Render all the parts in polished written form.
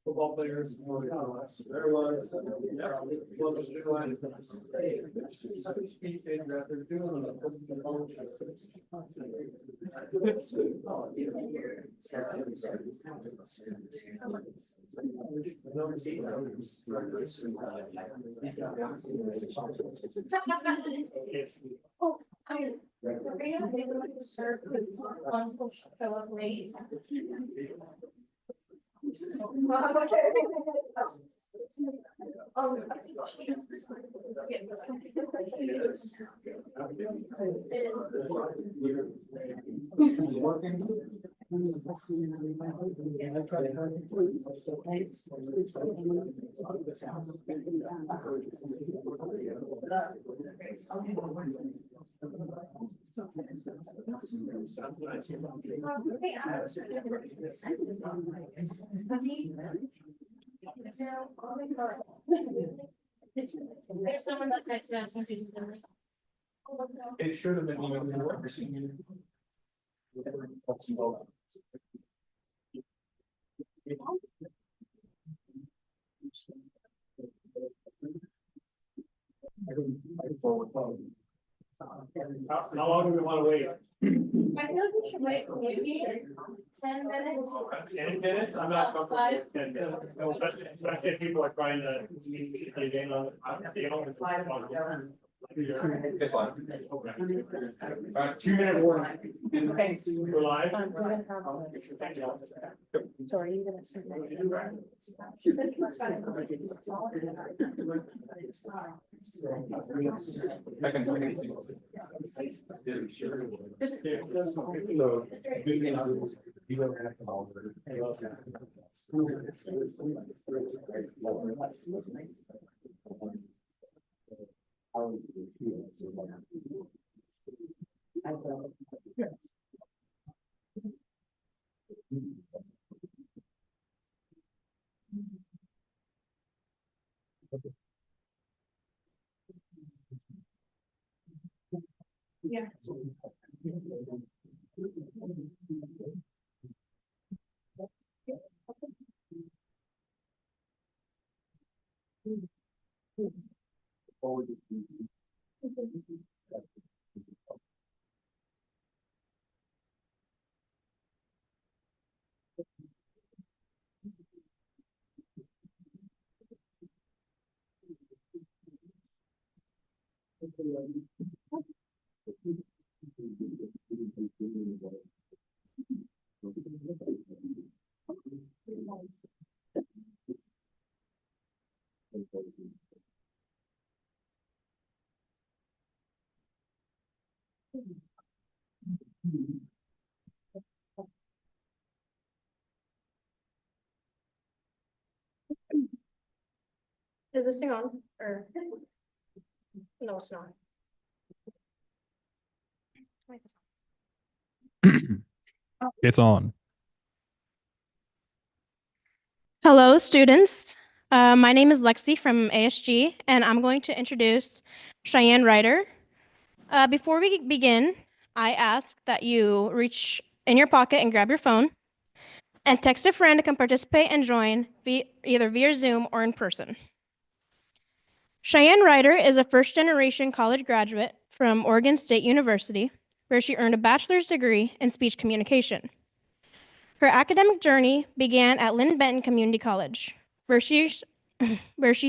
Football players, there was Oh, I they would like to serve this one show up late. There's someone that texted us. It should have been even worse. How long do we want to wait? I feel like we should wait maybe 10 minutes. 10 minutes? I'm not comfortable with 10 minutes. Especially if people are trying to get in on the. This one. Okay. 2-minute warning. We're live. Sorry, you're gonna say yeah. Is this thing on or no, it's not. It's on. Hello, students. My name is Lexi from ASG, and I'm going to introduce Cheyenne Ryder. Before we begin, I ask that you reach in your pocket and grab your phone and text a friend to come participate and join either via Zoom or in person. Cheyenne Ryder is a first-generation college graduate from Oregon State University, where she earned a bachelor's degree in speech communication. Her academic journey began at Lynn Benton Community College, where she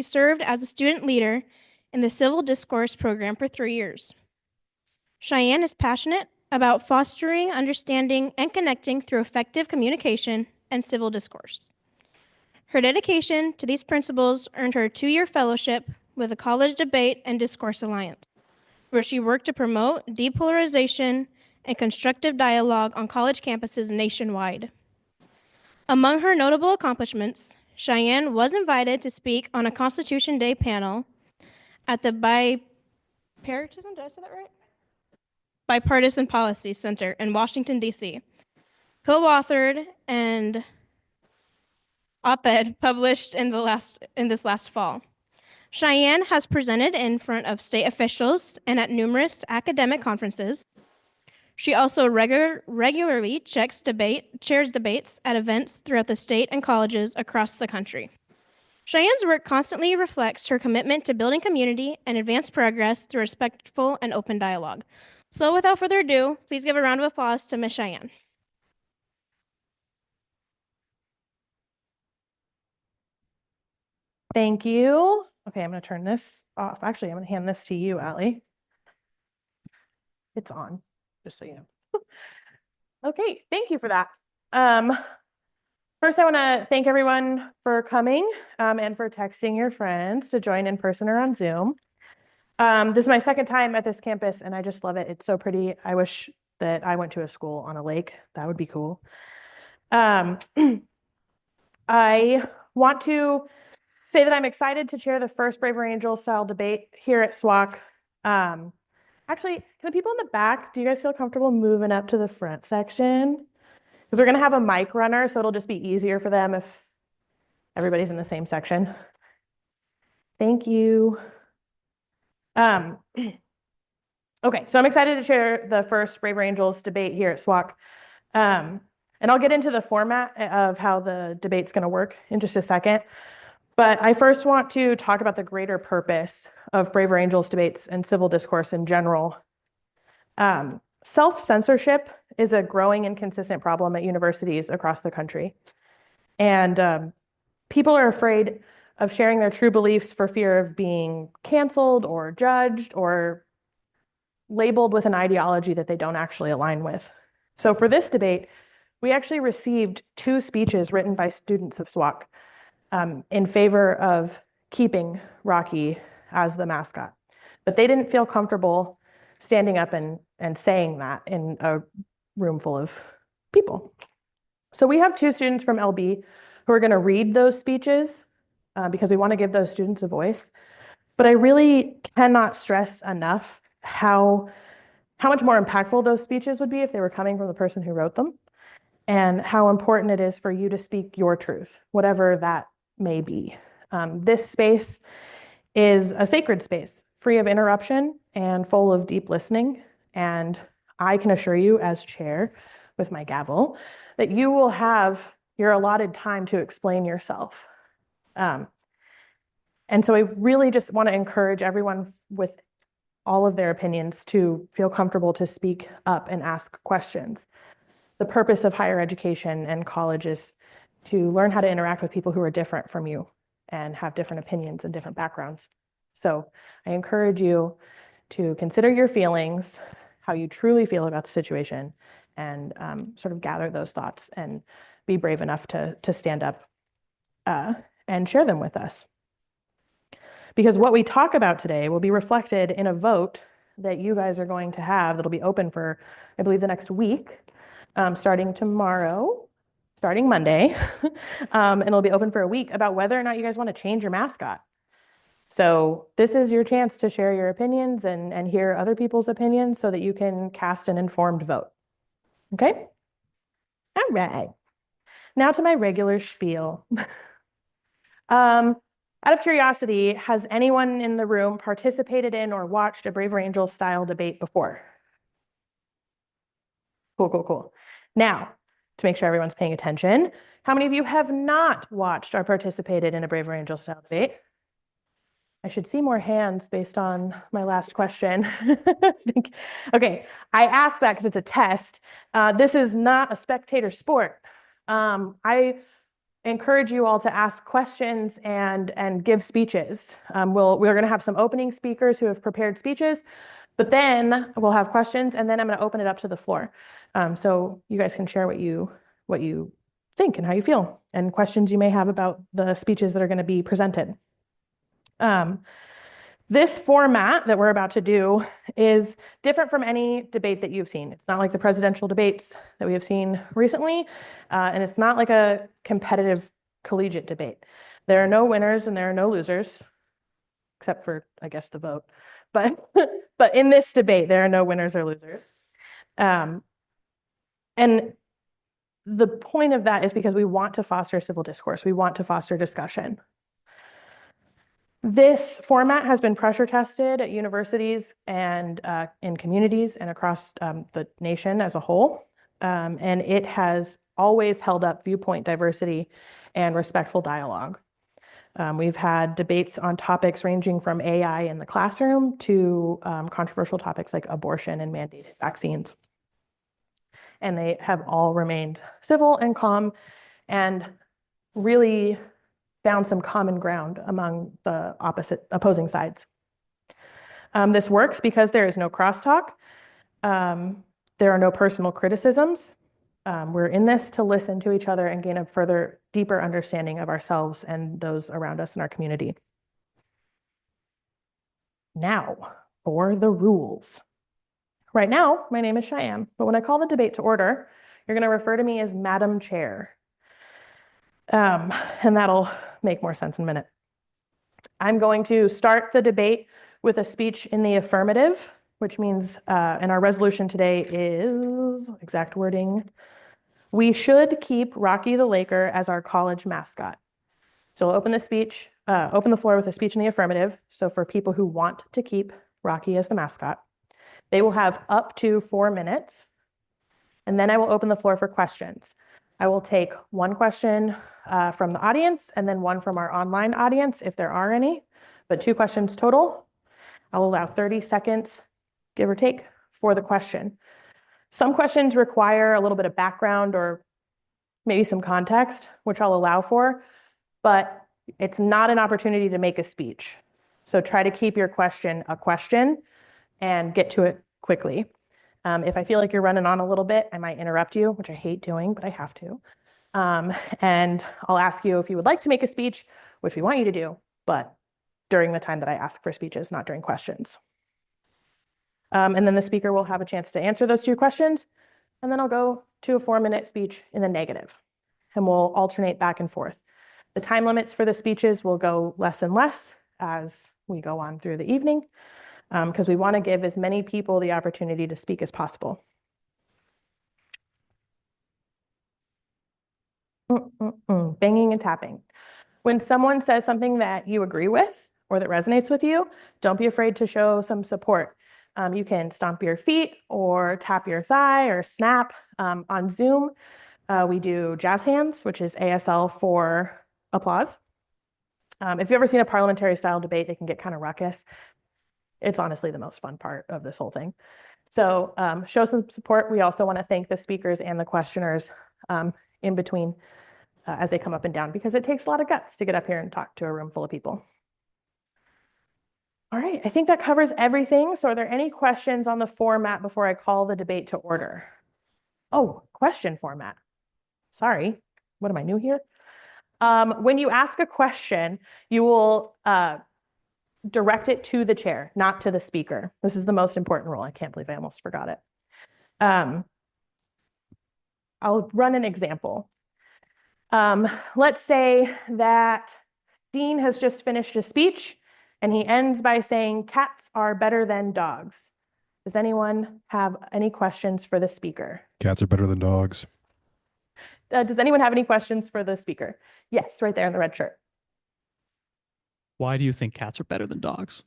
served as a student leader in the Civil Discourse program for 3 years. Cheyenne is passionate about fostering understanding and connecting through effective communication and civil discourse. Her dedication to these principles earned her a 2-year fellowship with the College Debate and Discourse Alliance, where she worked to promote depolarization and constructive dialogue on college campuses nationwide. Among her notable accomplishments, Cheyenne was invited to speak on a Constitution Day panel at the Bipartisan, did I say that right? Bipartisan Policy Center in Washington, D.C., co-authored and op-ed published in this last fall. Cheyenne has presented in front of state officials and at numerous academic conferences. She also regularly chairs debates at events throughout the state and colleges across the country. Cheyenne's work constantly reflects her commitment to building community and advance progress through respectful and open dialogue. So without further ado, please give a round of applause to Ms. Cheyenne. Thank you. Okay, I'm going to turn this off. Actually, I'm going to hand this to you, Allie. It's on, just so you know. Okay, thank you for that. First, I want to thank everyone for coming and for texting your friends to join in person or on Zoom. This is my second time at this campus, and I just love it. It's so pretty. I wish that I went to a school on a lake. That would be cool. I want to say that I'm excited to chair the first Bravery Angel style debate here at SWOCC. Actually, can the people in the back, do you guys feel comfortable moving up to the front section? Because we're going to have a mic runner, so it'll just be easier for them if everybody's in the same section. Thank you. Okay, so I'm excited to share the first Bravery Angels debate here at SWOCC. And I'll get into the format of how the debate's going to work in just a second. But I first want to talk about the greater purpose of Bravery Angels debates and civil discourse in general. Self-censorship is a growing and consistent problem at universities across the country. And people are afraid of sharing their true beliefs for fear of being canceled or judged or labeled with an ideology that they don't actually align with. So for this debate, we actually received 2 speeches written by students of SWOCC in favor of keeping Rocky as the mascot. But they didn't feel comfortable standing up and saying that in a room full of people. So we have 2 students from LB who are going to read those speeches because we want to give those students a voice. But I really cannot stress enough how much more impactful those speeches would be if they were coming from the person who wrote them, and how important it is for you to speak your truth, whatever that may be. This space is a sacred space, free of interruption and full of deep listening. And I can assure you as chair with my gavel that you will have your allotted time to explain yourself. And so I really just want to encourage everyone with all of their opinions to feel comfortable to speak up and ask questions. The purpose of higher education and college is to learn how to interact with people who are different from you and have different opinions and different backgrounds. So I encourage you to consider your feelings, how you truly feel about the situation, and sort of gather those thoughts and be brave enough to stand up and share them with us. Because what we talk about today will be reflected in a vote that you guys are going to have that'll be open for, I believe, the next week, starting tomorrow, starting Monday, and it'll be open for a week about whether or not you guys want to change your mascot. So this is your chance to share your opinions and hear other people's opinions so that you can cast an informed vote. Okay? All right. Now to my regular spiel. Out of curiosity, has anyone in the room participated in or watched a Braver Angel style debate before? Cool, cool, cool. Now, to make sure everyone's paying attention, how many of you have not watched or participated in a Braver Angel style debate? I should see more hands based on my last question. Okay, I asked that because it's a test. This is not a spectator sport. I encourage you all to ask questions and give speeches. We're going to have some opening speakers who have prepared speeches, but then we'll have questions, and then I'm going to open it up to the floor. So you guys can share what you think and how you feel, and questions you may have about the speeches that are going to be presented. This format that we're about to do is different from any debate that you've seen. It's not like the presidential debates that we have seen recently, and it's not like a competitive collegiate debate. There are no winners and there are no losers, except for, I guess, the vote. But in this debate, there are no winners or losers. And the point of that is because we want to foster civil discourse. We want to foster discussion. This format has been pressure tested at universities and in communities and across the nation as a whole. And it has always held up viewpoint diversity and respectful dialogue. We've had debates on topics ranging from AI in the classroom to controversial topics like abortion and mandated vaccines. And they have all remained civil and calm and really found some common ground among the opposing sides. This works because there is no crosstalk. There are no personal criticisms. We're in this to listen to each other and gain a further, deeper understanding of ourselves and those around us in our community. Now, for the rules. Right now, my name is Cheyenne, but when I call the debate to order, you're going to refer to me as Madam Chair. And that'll make more sense in a minute. I'm going to start the debate with a speech in the affirmative, which means, and our resolution today is, exact wording, we should keep Rocky the Laker as our college mascot. So we'll open the floor with a speech in the affirmative. So for people who want to keep Rocky as the mascot, they will have up to 4 minutes. And then I will open the floor for questions. I will take one question from the audience and then one from our online audience, if there are any, but 2 questions total. I'll allow 30 seconds, give or take, for the question. Some questions require a little bit of background or maybe some context, which I'll allow for, but it's not an opportunity to make a speech. So try to keep your question a question and get to it quickly. If I feel like you're running on a little bit, I might interrupt you, which I hate doing, but I have to. And I'll ask you if you would like to make a speech, which we want you to do, but during the time that I ask for speeches, not during questions. And then the speaker will have a chance to answer those 2 questions, and then I'll go to a 4-minute speech in the negative, and we'll alternate back and forth. The time limits for the speeches will go less and less as we go on through the evening, because we want to give as many people the opportunity to speak as possible. Banging and tapping. When someone says something that you agree with or that resonates with you, don't be afraid to show some support. You can stomp your feet or tap your thigh or snap. On Zoom, we do jazz hands, which is ASL for applause. If you've ever seen a parliamentary style debate, they can get kind of ruckus. It's honestly the most fun part of this whole thing. So show some support. We also want to thank the speakers and the questioners in between as they come up and down, because it takes a lot of guts to get up here and talk to a room full of people. All right, I think that covers everything. So are there any questions on the format before I call the debate to order? Oh, question format. Sorry, what am I new here? When you ask a question, you will direct it to the chair, not to the speaker. This is the most important rule. I can't believe I almost forgot it. I'll run an example. Let's say that Dean has just finished a speech and he ends by saying cats are better than dogs. Does anyone have any questions for the speaker? Cats are better than dogs. Does anyone have any questions for the speaker? Yes, right there in the red shirt. Why do you think cats are better than dogs?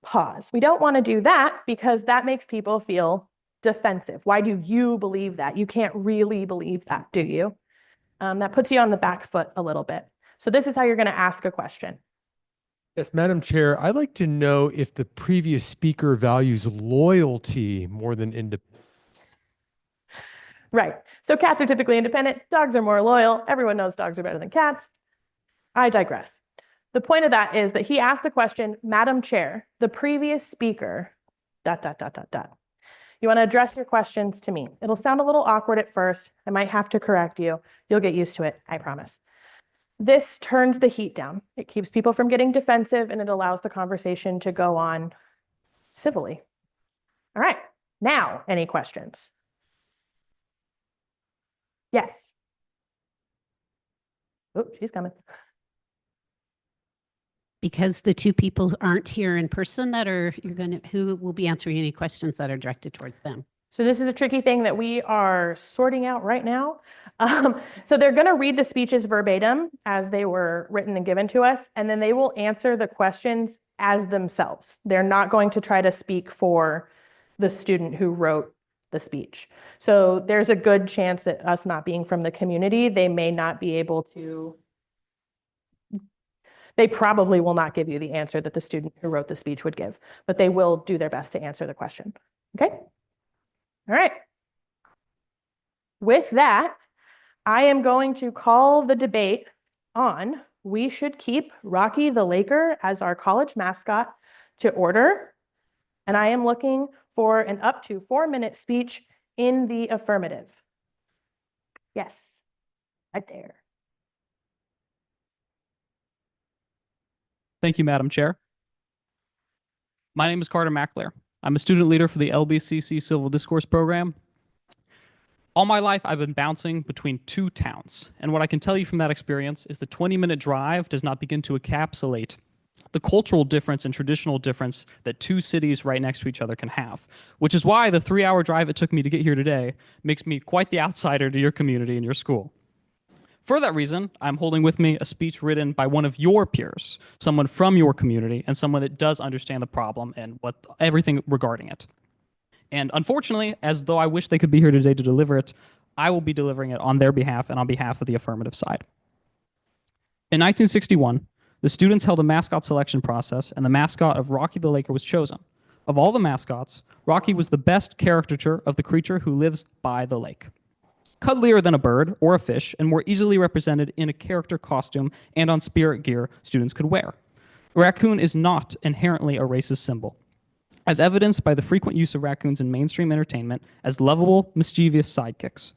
Pause. We don't want to do that because that makes people feel defensive. Why do you believe that? You can't really believe that, do you? That puts you on the back foot a little bit. So this is how you're going to ask a question. Yes, Madam Chair, I'd like to know if the previous speaker values loyalty more than independence. Right. So cats are typically independent. Dogs are more loyal. Everyone knows dogs are better than cats. I digress. The point of that is that he asked the question, Madam Chair, the previous speaker, ... You want to address your questions to me. It'll sound a little awkward at first. I might have to correct you. You'll get used to it, I promise. This turns the heat down. It keeps people from getting defensive and it allows the conversation to go on civilly. All right, now, any questions? Yes. Oh, she's coming. Because the two people who aren't here in person who will be answering any questions that are directed towards them? So this is a tricky thing that we are sorting out right now. So they're going to read the speeches verbatim as they were written and given to us, and then they will answer the questions as themselves. They're not going to try to speak for the student who wrote the speech. So there's a good chance that us not being from the community, they may not be able to. They probably will not give you the answer that the student who wrote the speech would give, but they will do their best to answer the question. Okay? All right. With that, I am going to call the debate on we should keep Rocky the Laker as our college mascot to order. And I am looking for an up to 4-minute speech in the affirmative. Yes, right there. Thank you, Madam Chair. My name is Carter Mackler. I'm a student leader for the LBCC Civil Discourse Program. All my life, I've been bouncing between two towns. And what I can tell you from that experience is the 20-minute drive does not begin to encapsulate the cultural difference and traditional difference that two cities right next to each other can have, which is why the 3-hour drive it took me to get here today makes me quite the outsider to your community and your school. For that reason, I'm holding with me a speech written by one of your peers, someone from your community, and someone that does understand the problem and everything regarding it. And unfortunately, as though I wish they could be here today to deliver it, I will be delivering it on their behalf and on behalf of the affirmative side. In 1961, the students held a mascot selection process, and the mascot of Rocky the Laker was chosen. Of all the mascots, Rocky was the best caricature of the creature who lives by the lake. Cuddlier than a bird or a fish, and more easily represented in a character costume and on spirit gear students could wear. A raccoon is not inherently a racist symbol, as evidenced by the frequent use of raccoons in mainstream entertainment as lovable, mischievous sidekicks.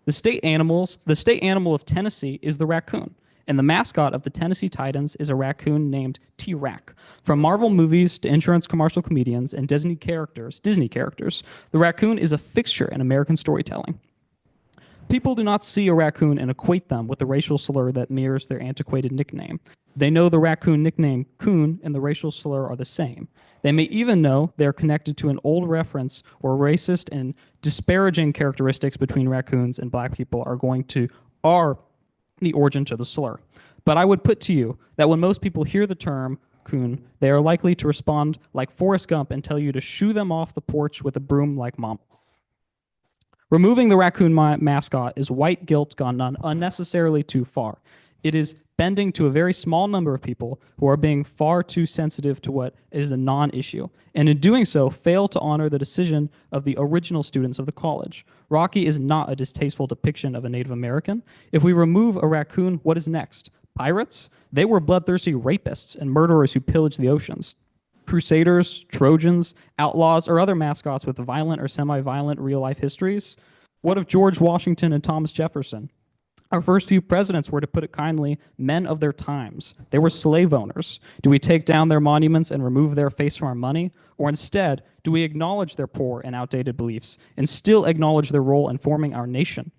The state animal of Tennessee is the raccoon, and the mascot of the Tennessee Titans is a raccoon named T-Rac. From Marvel movies to insurance commercial comedians and Disney characters, the raccoon is a fixture in American storytelling. People do not see a raccoon and equate them with the racial slur that mirrors their antiquated nickname. They know the raccoon nickname coon and the racial slur are the same. They may even know they're connected to an old reference or racist and disparaging characteristics between raccoons and black people are the origin to the slur. But I would put to you that when most people hear the term coon, they are likely to respond like Forrest Gump and tell you to shoo them off the porch with a broom like mom. Removing the raccoon mascot is white guilt gone unnecessarily too far. It is bending to a very small number of people who are being far too sensitive to what is a non-issue, and in doing so, fail to honor the decision of the original students of the college. Rocky is not a distasteful depiction of a Native American. If we remove a raccoon, what is next? Pirates? They were bloodthirsty rapists and murderers who pillaged the oceans. Crusaders, Trojans, outlaws, or other mascots with violent or semi-violent real-life histories? What of George Washington and Thomas Jefferson? Our first few presidents were, to put it kindly, men of their times. They were slave owners. Do we take down their monuments and remove their face from our money? Or instead, do we acknowledge their poor and outdated beliefs and still acknowledge their role in forming our nation?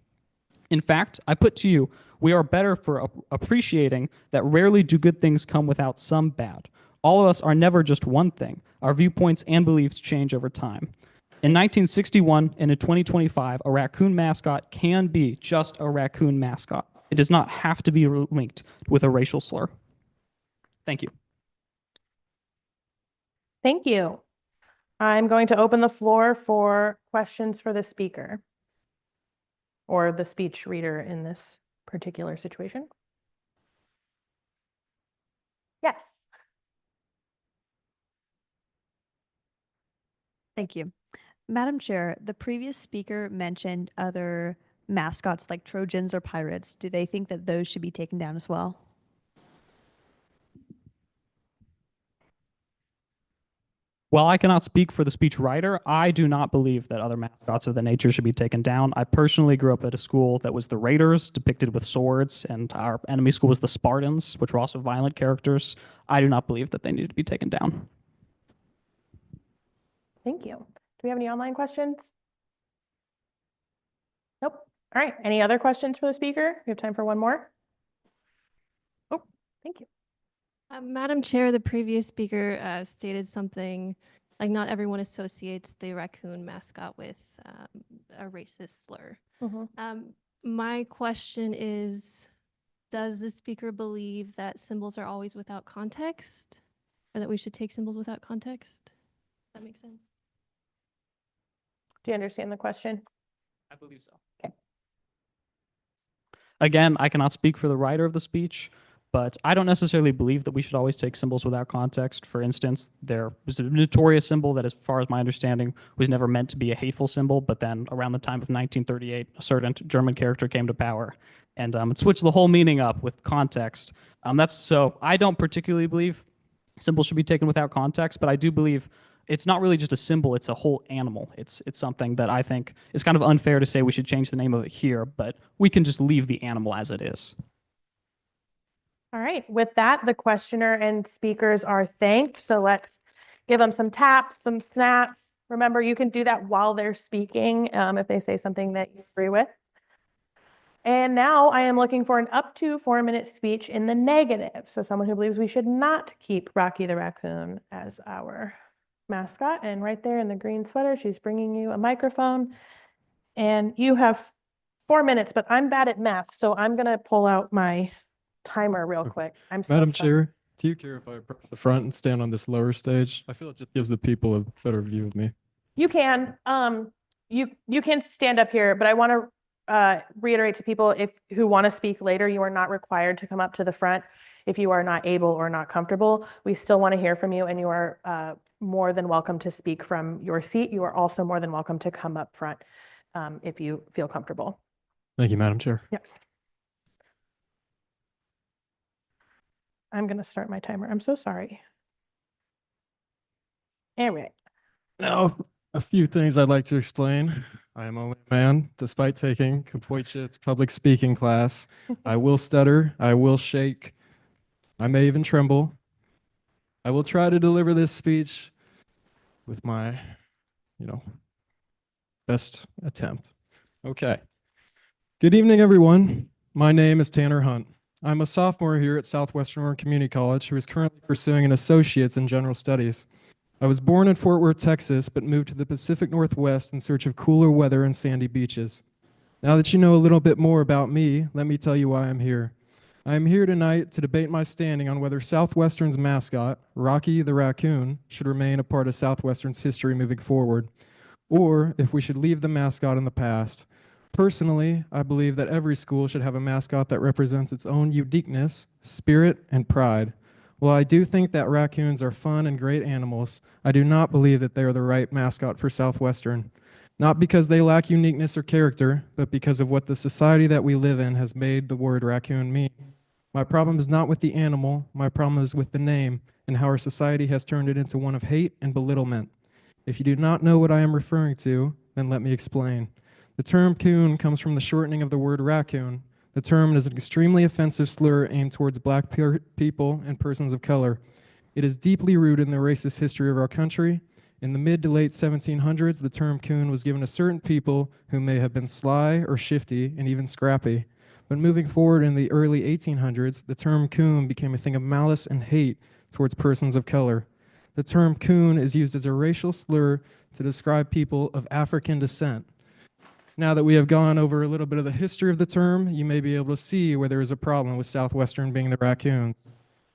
In fact, I put to you, we are better for appreciating that rarely do good things come without some bad. All of us are never just one thing. Our viewpoints and beliefs change over time. In 1961 and in 2025, a raccoon mascot can be just a raccoon mascot. It does not have to be linked with a racial slur. Thank you. Thank you. I'm going to open the floor for questions for the speaker or the speech reader in this particular situation. Yes. Thank you. Madam Chair, the previous speaker mentioned other mascots like Trojans or pirates. Do they think that those should be taken down as well? While I cannot speak for the speech writer, I do not believe that other mascots of the nature should be taken down. I personally grew up at a school that was the Raiders, depicted with swords, and our enemy school was the Spartans, which were also violent characters. I do not believe that they need to be taken down. Thank you. Do we have any online questions? Nope. All right. Any other questions for the speaker? We have time for one more. Oh, thank you. Madam Chair, the previous speaker stated something like not everyone associates the raccoon mascot with a racist slur. My question is, does the speaker believe that symbols are always without context, or that we should take symbols without context? That makes sense. Do you understand the question? I believe so. Okay. Again, I cannot speak for the writer of the speech, but I don't necessarily believe that we should always take symbols without context. For instance, there was a notorious symbol that, as far as my understanding, was never meant to be a hateful symbol, but then around the time of 1938, a certain German character came to power and it switched the whole meaning up with context. So I don't particularly believe symbols should be taken without context, but I do believe it's not really just a symbol, it's a whole animal. It's something that I think is kind of unfair to say we should change the name of it here, but we can just leave the animal as it is. All right. With that, the questioner and speakers are thanked. So let's give them some taps, some snaps. Remember, you can do that while they're speaking if they say something that you agree with. And now I am looking for an up to 4-minute speech in the negative. So someone who believes we should not keep Rocky the raccoon as our mascot. And right there in the green sweater, she's bringing you a microphone. And you have 4 minutes, but I'm bad at math. So I'm going to pull out my timer real quick. I'm so Madam sorry. Chair, do you care if I approach the front and stand on this lower stage? I feel it just gives the people a better view of me. You can. You can stand up here, but I want to reiterate to people who want to speak later, you are not required to come up to the front if you are not able or not comfortable. We still want to hear from you, and you are more than welcome to speak from your seat. You are also more than welcome to come up front if you feel comfortable. Thank you, Madam Chair. Yeah. I'm going to start my timer. I'm so sorry. Anyway. Now, a few things I'd like to explain. I am only a man, despite taking Kapoitchit's public speaking class. I will stutter. I will shake. I may even tremble. I will try to deliver this speech with my, best attempt. Okay. Good evening, everyone. My name is Tanner Hunt. I'm a sophomore here at Southwestern Community College who is currently pursuing an associate's in general studies. I was born in Fort Worth, Texas, but moved to the Pacific Northwest in search of cooler weather and sandy beaches. Now that you know a little bit more about me, let me tell you why I'm here. I am here tonight to debate my standing on whether Southwestern's mascot, Rocky the Raccoon, should remain a part of Southwestern's history moving forward, or if we should leave the mascot in the past. Personally, I believe that every school should have a mascot that represents its own uniqueness, spirit, and pride. While I do think that raccoons are fun and great animals, I do not believe that they are the right mascot for Southwestern. Not because they lack uniqueness or character, but because of what the society that we live in has made the word raccoon mean. My problem is not with the animal, my problem is with the name and how our society has turned it into one of hate and belittlement. If you do not know what I am referring to, then let me explain. The term coon comes from the shortening of the word raccoon. The term is an extremely offensive slur aimed towards black people and persons of color. It is deeply rooted in the racist history of our country. In the mid to late 1700s, the term coon was given to certain people who may have been sly or shifty and even scrappy. But moving forward in the early 1800s, the term coon became a thing of malice and hate towards persons of color. the term coon is used as a racial slur to describe people of African descent. Now that we have gone over a little bit of the history of the term, you may be able to see where there is a problem with Southwestern being the raccoons.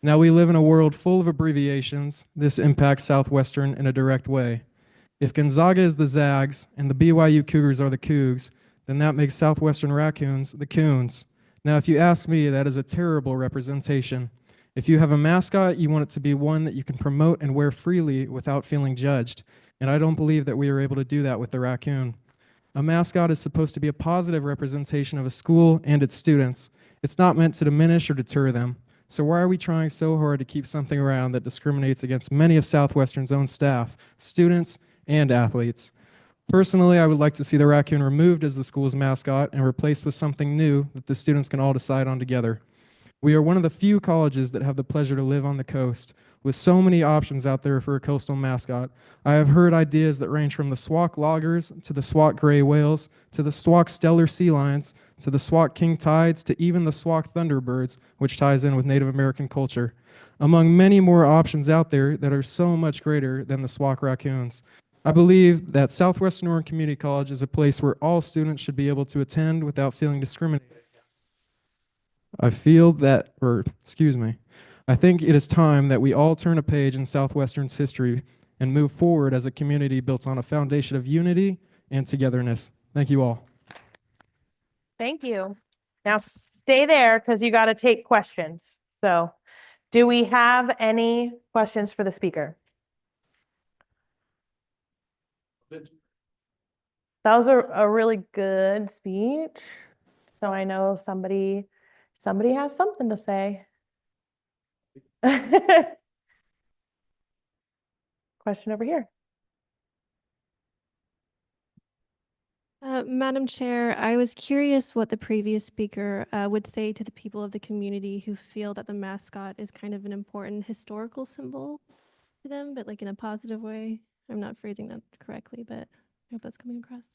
Now we live in a world full of abbreviations. This impacts Southwestern in a direct way. If Gonzaga is the Zags and the BYU Cougars are the Cougs, then that makes Southwestern Raccoons the Coons. Now, if you ask me, that is a terrible representation. If you have a mascot, you want it to be one that you can promote and wear freely without feeling judged. And I don't believe that we are able to do that with the raccoon. A mascot is supposed to be a positive representation of a school and its students. It's not meant to diminish or deter them. So why are we trying so hard to keep something around that discriminates against many of Southwestern's own staff, students, and athletes? Personally, I would like to see the raccoon removed as the school's mascot and replaced with something new that the students can all decide on together. We are one of the few colleges that have the pleasure to live on the coast. With so many options out there for a coastal mascot, I have heard ideas that range from the SWOCC Loggers to the SWOCC Gray Whales to the SWOCC Stellar Sea Lions to the SWOCC King Tides to even the SWOCC Thunderbirds, which ties in with Native American culture. Among many more options out there that are so much greater than the SWOCC Raccoons. I believe that Southwestern Oregon Community College is a place where all students should be able to attend without feeling discriminated against. I think it is time that we all turn a page in Southwestern's history and move forward as a community built on a foundation of unity and togetherness. Thank you all. Thank you. Now stay there because you got to take questions. So do we have any questions for the speaker? That was a really good speech. So I know somebody has something to say. Question over here. Madam Chair, I was curious what the previous speaker would say to the people of the community who feel that the mascot is kind of an important historical symbol to them, but like in a positive way. I'm not phrasing that correctly, but I hope that's coming across.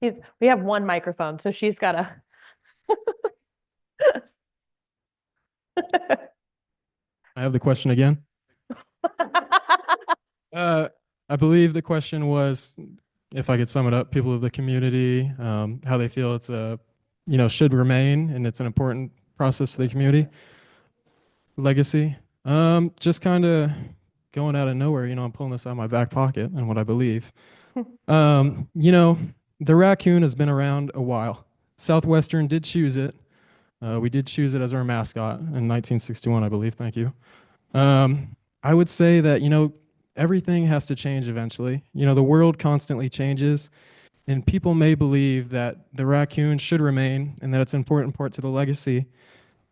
We have one microphone, so she's got to. I have the question again. I believe the question was, if I could sum it up, people of the community, how they feel it's should remain, and it's an important process to the community. Legacy, just kind of going out of nowhere, I'm pulling this out of my back pocket and what I believe. The raccoon has been around a while. Southwestern did choose it. We did choose it as our mascot in 1961, I believe. Thank you. I would say that, everything has to change eventually. The world constantly changes, and people may believe that the raccoon should remain and that it's an important part to the legacy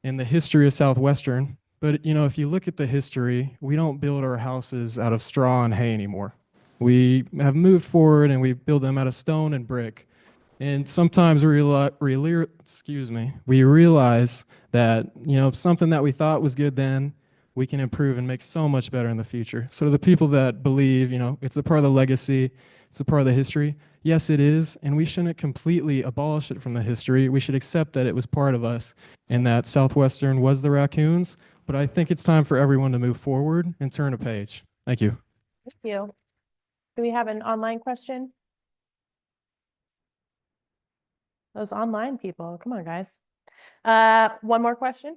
and the history of Southwestern. But, if you look at the history, we don't build our houses out of straw and hay anymore. We have moved forward and we build them out of stone and brick. And sometimes we realize that, something that we thought was good then, we can improve and make so much better in the future. So the people that believe, it's a part of the legacy, it's a part of the history, yes, it is. And we shouldn't completely abolish it from the history. We should accept that it was part of us and that Southwestern was the raccoons. But I think it's time for everyone to move forward and turn a page. Thank you. Thank you. Do we have an online question? Those online people, come on, guys. One more question.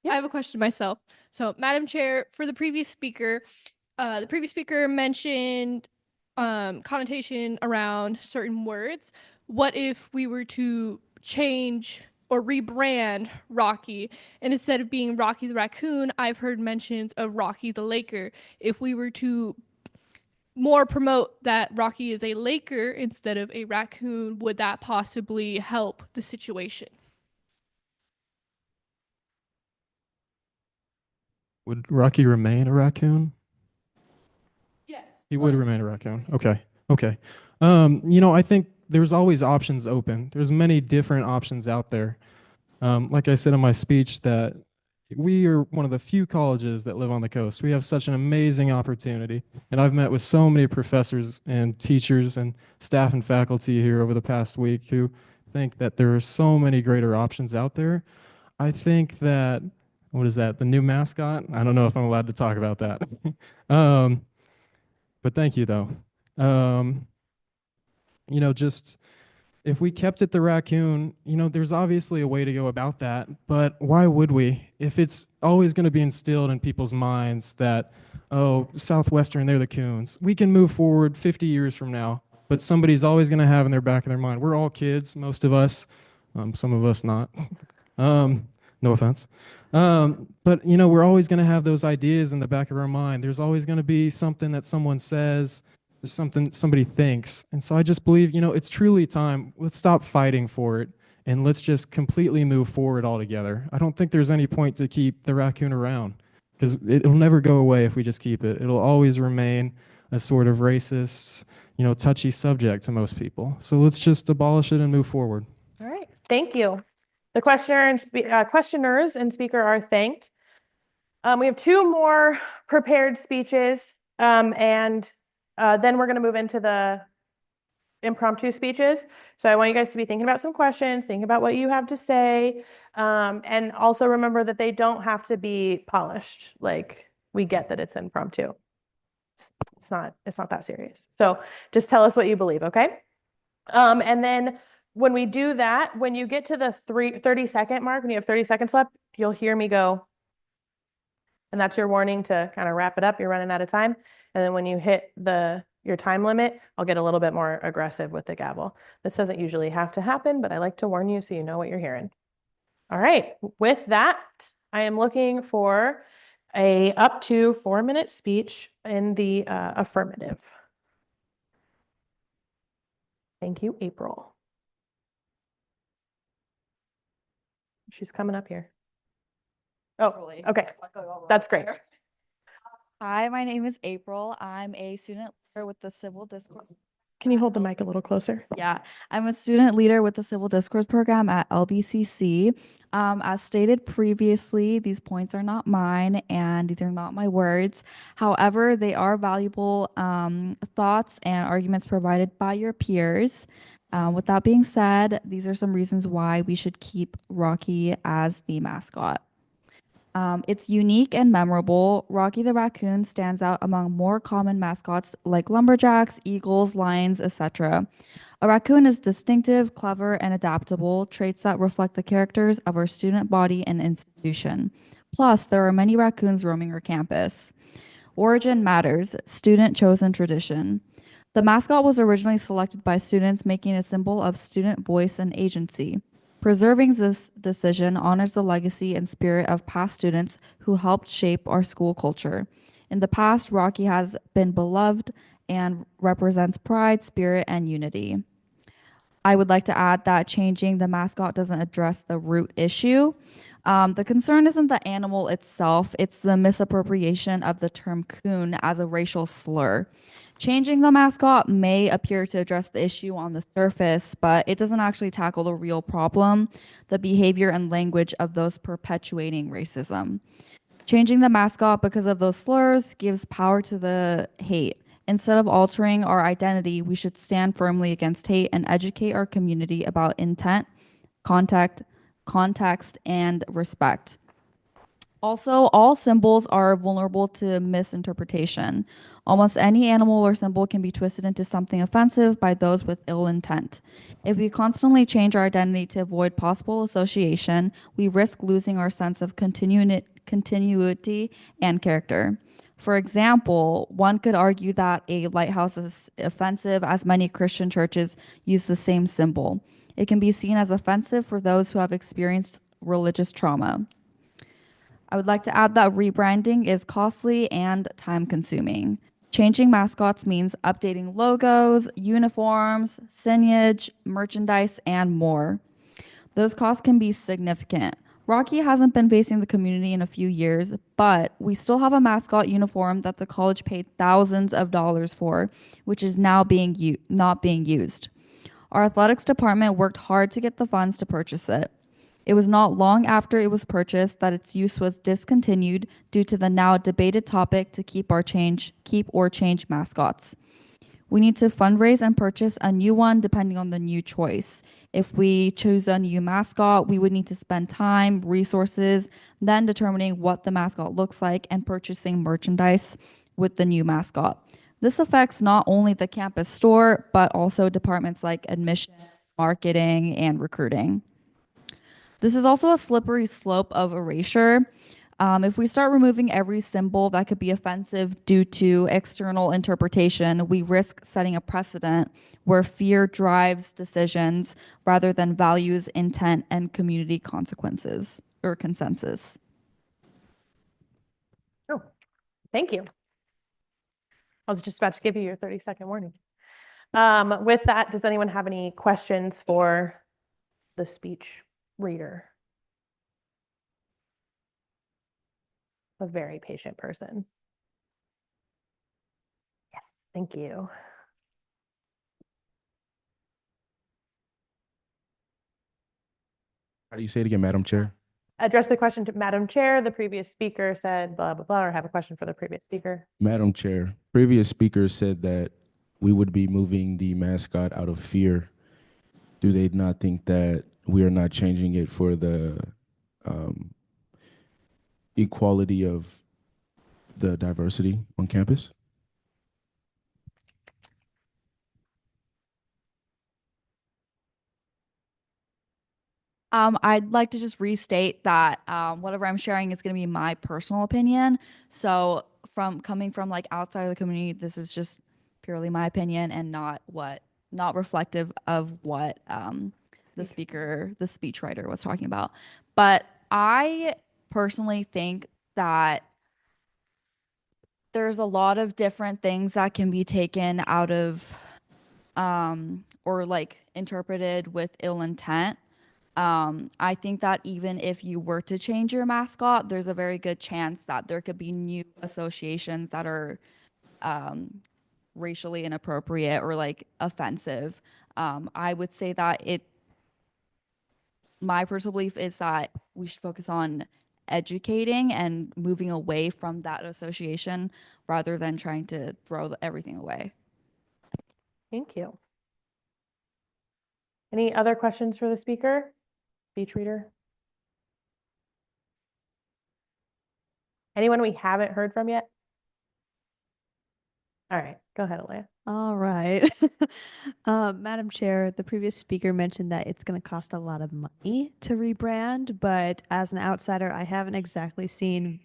I have a question myself. So, Madam Chair, for the previous speaker mentioned connotation around certain words. What if we were to change or rebrand Rocky, and instead of being Rocky the Raccoon, I've heard mentions of Rocky the Laker. If we were to more promote that Rocky is a Laker instead of a raccoon, would that possibly help the situation? Would Rocky remain a raccoon? Yes. He would remain a raccoon. Okay. I think there's always options open. There's many different options out there. Like I said in my speech, that we are one of the few colleges that live on the coast. We have such an amazing opportunity. And I've met with so many professors and teachers and staff and faculty here over the past week who think that there are so many greater options out there. I think that what is that? The new mascot? I don't know if I'm allowed to talk about that. But thank you though. Just if we kept it the raccoon, there's obviously a way to go about that, but why would we? If it's always going to be instilled in people's minds that, oh, Southwestern, they're the coons. We can move forward 50 years from now, but somebody's always going to have in their back of their mind. We're all kids, most of us, some of us not. No offense. But we're always going to have those ideas in the back of our mind. There's always going to be something that someone says, there's something somebody thinks. And so I just believe, it's truly time. Let's stop fighting for it and let's just completely move forward altogether. I don't think there's any point to keep the raccoon around because it'll never go away if we just keep it. It'll always remain a sort of racist, touchy subject to most people. So let's just abolish it and move forward. All right, thank you. The questioners and speaker are thanked. We have 2 more prepared speeches, and then we're going to move into the impromptu speeches. So I want you guys to be thinking about some questions, thinking about what you have to say, and also remember that they don't have to be polished. Like, we get that it's impromptu. It's not that serious. So just tell us what you believe, okay? And then when we do that, when you get to the 30-second mark, when you have 30 seconds left, you'll hear me go. And that's your warning to kind of wrap it up. You're running out of time. And then when you hit your time limit, I'll get a little bit more aggressive with the gavel. This doesn't usually have to happen, but I like to warn you so you know what you're hearing. All right. With that, I am looking for a up to 4-minute speech in the affirmative. Thank you, April. She's coming up here. Oh, okay. That's great. Hi, my name is April. I'm a student leader with the Civil Discourse. Can you hold the mic a little closer? Yeah, I'm a student leader with the Civil Discourse program at LBCC. As stated previously, these points are not mine and these are not my words. However, they are valuable thoughts and arguments provided by your peers. With that being said, these are some reasons why we should keep Rocky as the mascot. It's unique and memorable. Rocky the Raccoon stands out among more common mascots like lumberjacks, eagles, lions, etc. A raccoon is distinctive, clever, and adaptable, traits that reflect the characters of our student body and institution. Plus, there are many raccoons roaming our campus. Origin matters, student-chosen tradition. The mascot was originally selected by students, making a symbol of student voice and agency. Preserving this decision honors the legacy and spirit of past students who helped shape our school culture. In the past, Rocky has been beloved and represents pride, spirit, and unity. I would like to add that changing the mascot doesn't address the root issue. The concern isn't the animal itself, it's the misappropriation of the term coon as a racial slur. Changing the mascot may appear to address the issue on the surface, but it doesn't actually tackle the real problem, the behavior and language of those perpetuating racism. Changing the mascot because of those slurs gives power to the hate. Instead of altering our identity, we should stand firmly against hate and educate our community about intent, context, and respect. Also, all symbols are vulnerable to misinterpretation. Almost any animal or symbol can be twisted into something offensive by those with ill intent. If we constantly change our identity to avoid possible association, we risk losing our sense of continuity and character. For example, one could argue that a lighthouse is offensive as many Christian churches use the same symbol. It can be seen as offensive for those who have experienced religious trauma. I would like to add that rebranding is costly and time-consuming. Changing mascots means updating logos, uniforms, signage, merchandise, and more. Those costs can be significant. Rocky hasn't been facing the community in a few years, but we still have a mascot uniform that the college paid thousands of dollars for, which is now not being used. Our athletics department worked hard to get the funds to purchase it. It was not long after it was purchased that its use was discontinued due to the now debated topic to keep or change mascots. We need to fundraise and purchase a new one depending on the new choice. If we choose a new mascot, we would need to spend time, resources, then determining what the mascot looks like and purchasing merchandise with the new mascot. This affects not only the campus store, but also departments like admission, marketing, and recruiting. This is also a slippery slope of erasure. If we start removing every symbol that could be offensive due to external interpretation, we risk setting a precedent where fear drives decisions rather than values, intent, and community consequences or consensus. Oh, thank you. I was just about to give you your 30-second warning. With that, does anyone have any questions for the speech reader? A very patient person. Yes, thank you. How do you say it again, Madam Chair? Address the question to Madam Chair. The previous speaker said blah, blah, blah, or have a question for the previous speaker. Madam Chair, previous speaker said that we would be moving the mascot out of fear. Do they not think that we are not changing it for the equality of the diversity on campus? I'd like to just restate that whatever I'm sharing is going to be my personal opinion. So coming from like outside of the community, this is just purely my opinion and not reflective of what the speechwriter was talking about. But I personally think that there's a lot of different things that can be taken out of or like interpreted with ill intent. I think that even if you were to change your mascot, there's a very good chance that there could be new associations that are racially inappropriate or like offensive. I would say that my personal belief is that we should focus on educating and moving away from that association rather than trying to throw everything away. Thank you. Any other questions for the speaker? Speech reader? Anyone we haven't heard from yet? All right, go ahead, Alea. All right. Madam Chair, the previous speaker mentioned that it's going to cost a lot of money to rebrand, but as an outsider, I haven't exactly seen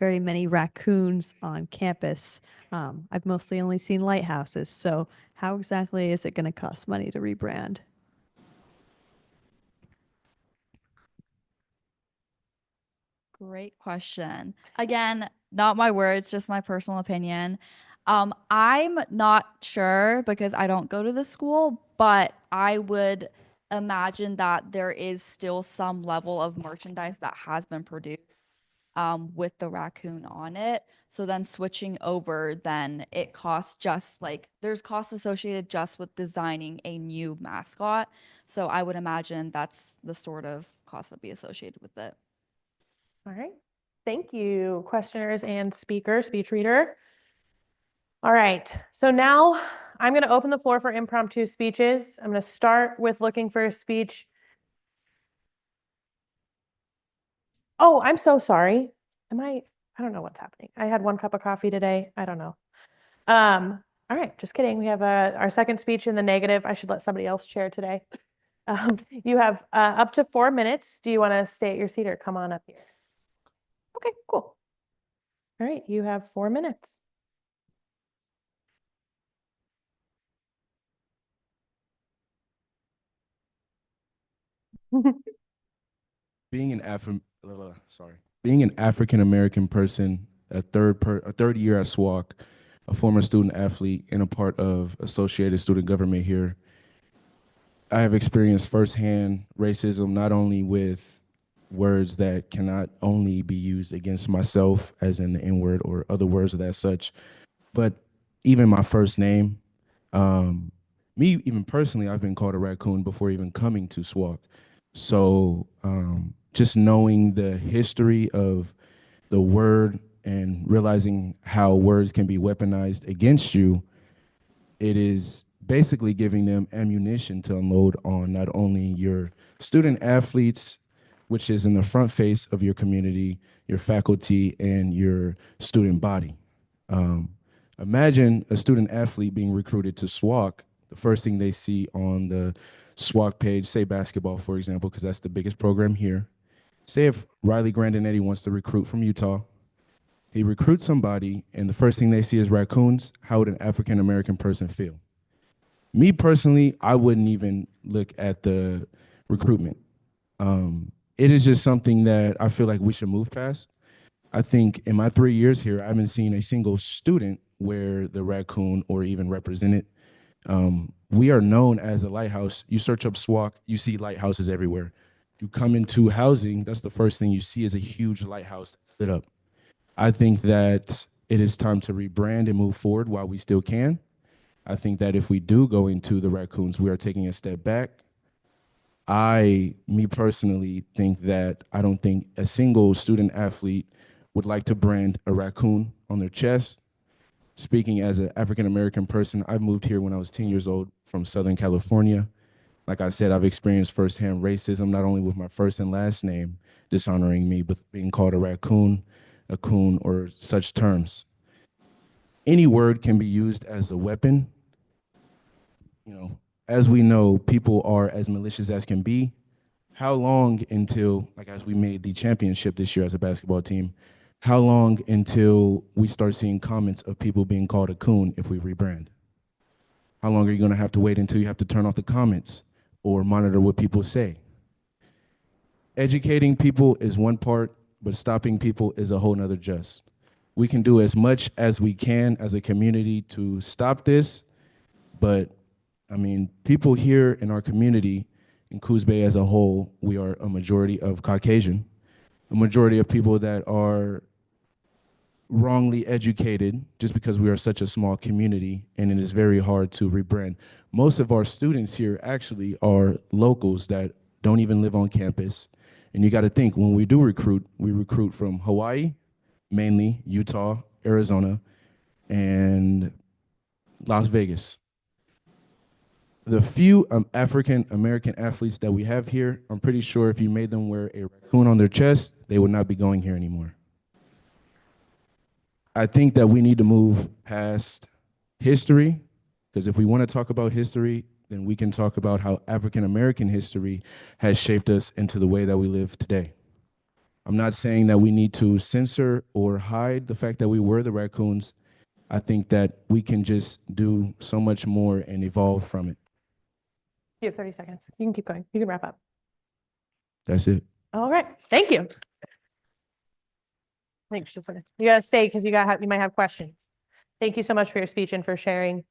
very many raccoons on campus. I've mostly only seen lighthouses. So how exactly is it going to cost money to rebrand? Great question. Again, not my words, just my personal opinion. I'm not sure because I don't go to the school, but I would imagine that there is still some level of merchandise that has been produced with the raccoon on it. So then switching over, then it costs just like there's costs associated just with designing a new mascot. So I would imagine that's the sort of cost that be associated with it. All right, thank you, questioners and speech reader. All right, so now I'm going to open the floor for impromptu speeches. I'm going to start with looking for a speech. Oh, I'm so sorry. I don't know what's happening. I had 1 cup of coffee today. I don't know. All right, just kidding. We have our second speech in the negative. I should let somebody else chair today. You have up to 4 minutes. Do you want to stay at your seat or come on up here? Okay, cool. All right, you have 4 minutes. Being an African American person, a third year at SWOCC, a former student athlete, and a part of Associated Student Government here, I have experienced firsthand racism, not only with words that cannot only be used against myself, as in the N-word or other words of that such, but even my first name. Me, even personally, I've been called a raccoon before even coming to SWOCC. So just knowing the history of the word and realizing how words can be weaponized against you, it is basically giving them ammunition to unload on not only your student athletes, which is in the front face of your community, your faculty, and your student body. Imagine a student athlete being recruited to SWOCC. The first thing they see on the SWOCC page, say basketball, for example, because that's the biggest program here. Say if Riley Grandinetti wants to recruit from Utah, he recruits somebody, and the first thing they see is raccoons. How would an African-American person feel? Me personally, I wouldn't even look at the recruitment. It is just something that I feel like we should move past. I think in my 3 years here, I haven't seen a single student wear the raccoon or even represent it. We are known as a lighthouse. You search up SWOCC, you see lighthouses everywhere. You come into housing, that's the first thing you see is a huge lighthouse that's lit up. I think that it is time to rebrand and move forward while we still can. I think that if we do go into the raccoons, we are taking a step back. Me personally, think that I don't think a single student athlete would like to brand a raccoon on their chest. Speaking as an African-American person, I moved here when I was 10 years old from Southern California. Like I said, I've experienced firsthand racism, not only with my first and last name dishonoring me, but being called a raccoon, a coon, or such terms. Any word can be used as a weapon. You know, as we know, people are as malicious as can be. How long until, like as we made the championship this year as a basketball team, how long until we start seeing comments of people being called a coon if we rebrand? How long are you gonna have to wait until you have to turn off the comments or monitor what people say? Educating people is one part, but stopping people is a whole nother just. We can do as much as we can as a community to stop this, but I mean, people here in our community, in Coos Bay as a whole, we are a majority of Caucasian, a majority of people that are wrongly educated just because we are such a small community, and it is very hard to rebrand. Most of our students here actually are locals that don't even live on campus. And you got to think, when we do recruit, we recruit from Hawaii, mainly Utah, Arizona, and Las Vegas. The few African American athletes that we have here, I'm pretty sure if you made them wear a raccoon on their chest, they would not be going here anymore. I think that we need to move past history, because if we want to talk about history, then we can talk about how African American history has shaped us into the way that we live today. I'm not saying that we need to censor or hide the fact that we were the raccoons. I think that we can just do so much more and evolve from it. You have 30 seconds. You can keep going. You can wrap up. That's it. All right. Thank you. Thanks. Just you gotta stay because you might have questions. Thank you so much for your speech and for sharing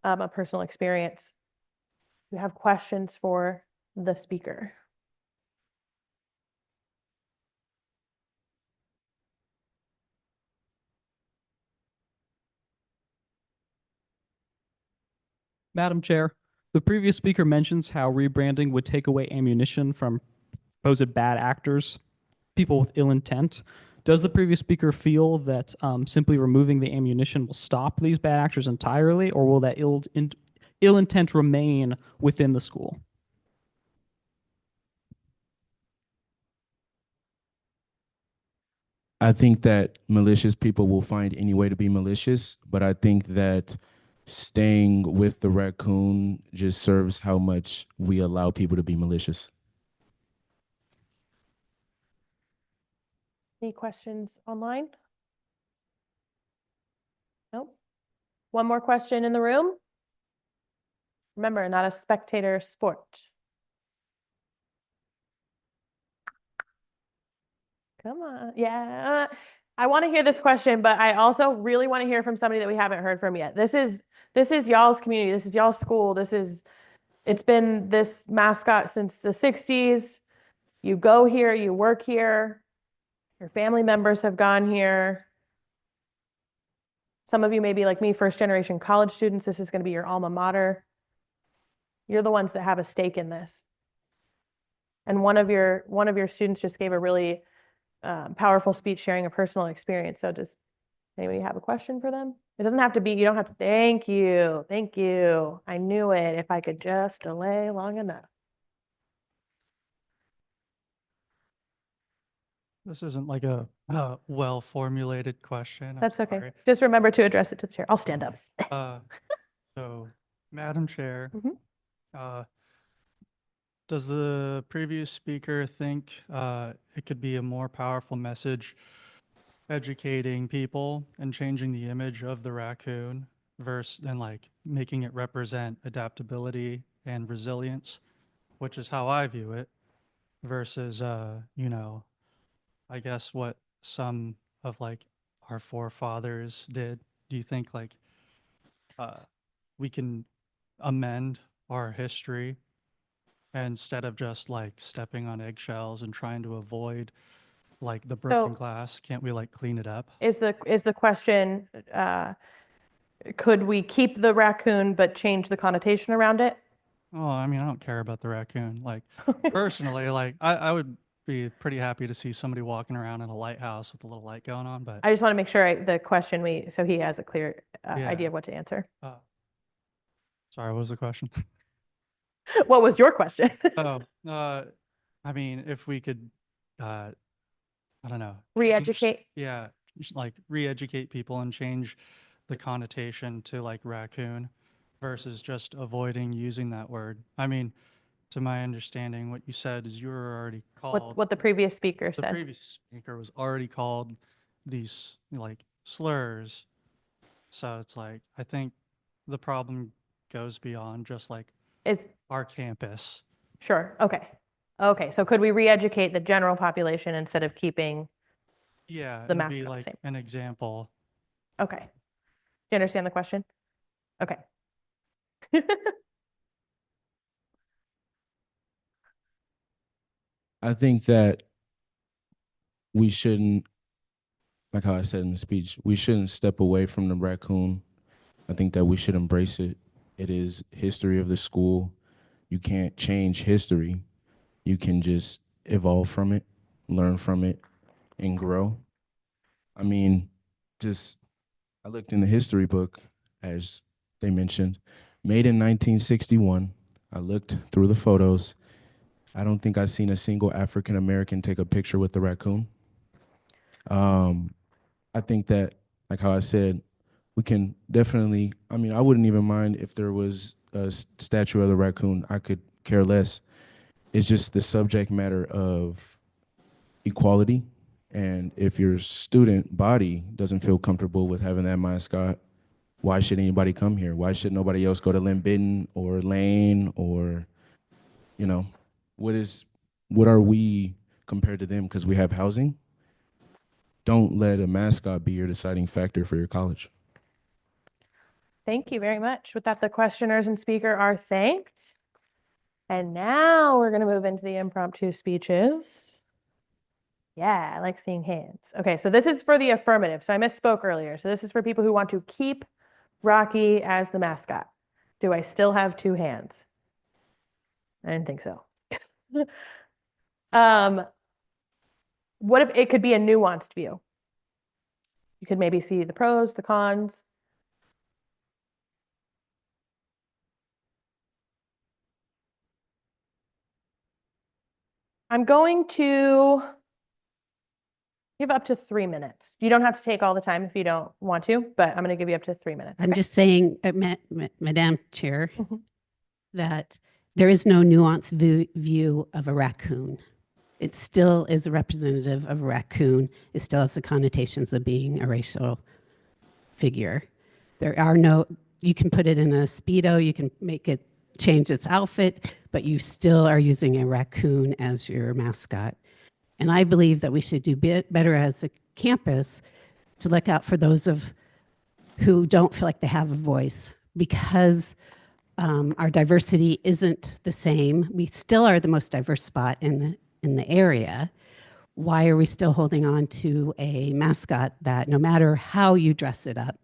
a personal experience. You have questions for the speaker. Madam Chair, the previous speaker mentions how rebranding would take away ammunition from supposed bad actors, people with ill intent. Does the previous speaker feel that simply removing the ammunition will stop these bad actors entirely, or will that ill intent remain within the school? I think that malicious people will find any way to be malicious, but I think that staying with the raccoon just serves how much we allow people to be malicious. Any questions online? Nope. One more question in the room. Remember, not a spectator sport. Come on. Yeah. I want to hear this question, but I also really want to hear from somebody that we haven't heard from yet. This is y'all's community. This is y'all's school. It's been this Mascot since the 60s. You go here, you work here. Your family members have gone here. Some of you may be like me, first generation college students. This is going to be your alma mater. You're the ones that have a stake in this. And one of your students just gave a really powerful speech sharing a personal experience. So does anybody have a question for them? It doesn't have to be, you don't have to, thank you, thank you. I knew it, if I could just delay long enough. This isn't like a well-formulated question. I'm That's okay. sorry. Just remember to address it to the chair. I'll stand up. So, Madam Chair, Mhm. does the previous speaker think it could be a more powerful message educating people and changing the image of the raccoon versus and like making it represent adaptability and resilience, which is how I view it, versus you know, I guess what some of like our forefathers did? Do you think like we can amend our history instead of just like stepping on eggshells and trying to avoid like the broken So glass? Can't we like clean it up? is the question, could we keep the raccoon but change the connotation around it? Oh, I mean, I don't care about the raccoon. Like personally, like I would be pretty happy to see somebody walking around in a lighthouse with a little light going on, but I just want to make sure the question so he has a clear Yeah. idea of what to answer. sorry, what was the question? What was your question? Oh, I mean, if we could, I don't know. Re-educate? Yeah, like re-educate people and change the connotation to like raccoon versus just avoiding using that word. I mean, to my understanding, what you said is you were already called. What the previous speaker The said. previous speaker was already called these like slurs. So it's like, I think the problem goes beyond just like our campus. Sure, okay. Okay, so could we re-educate the general population instead of keeping Yeah, the and be mascot the like same? an example. Okay. Do you understand the question? Okay. I think that we shouldn't, like how I said in the speech, we shouldn't step away from the raccoon. I think that we should embrace it. It is history of the school. You can't change history. You can just evolve from it, learn from it, and grow. I mean, I looked in the history book, as they mentioned, made in 1961. I looked through the photos. I don't think I've seen a single African American take a picture with the raccoon. I think that, like how I said, we can definitely, I mean, I wouldn't even mind if there was a statue of the raccoon. I could care less. It's just the subject matter of equality. And if your student body doesn't feel comfortable with having that mascot, why should anybody come here? Why should nobody else go to Lynn Benton or Lane or, you know, what are we compared to them because we have housing? Don't let a mascot be your deciding factor for your college. Thank you very much. With that, the questioners and speaker are thanked. And now we're going to move into the impromptu speeches. Yeah, I like seeing hands. Okay, so this is for the affirmative. So I misspoke earlier. So this is for people who want to keep Rocky as the mascot. Do I still have two hands? I didn't think so. What if it could be a nuanced view? You could maybe see the pros, the cons. I'm going to give up to 3 minutes. You don't have to take all the time if you don't want to, but I'm going to give you up to 3 minutes. I'm just saying, Madam Chair, that there is no nuanced view of a raccoon. It still is a representative of a raccoon. It still has the connotations of being a racial figure. There are no, you can put it in a Speedo, you can make it change its outfit, but you still are using a raccoon as your mascot. And I believe that we should do better as a campus to look out for those who don't feel like they have a voice, because our diversity isn't the same. We still are the most diverse spot in the area. Why are we still holding on to a mascot that no matter how you dress it up,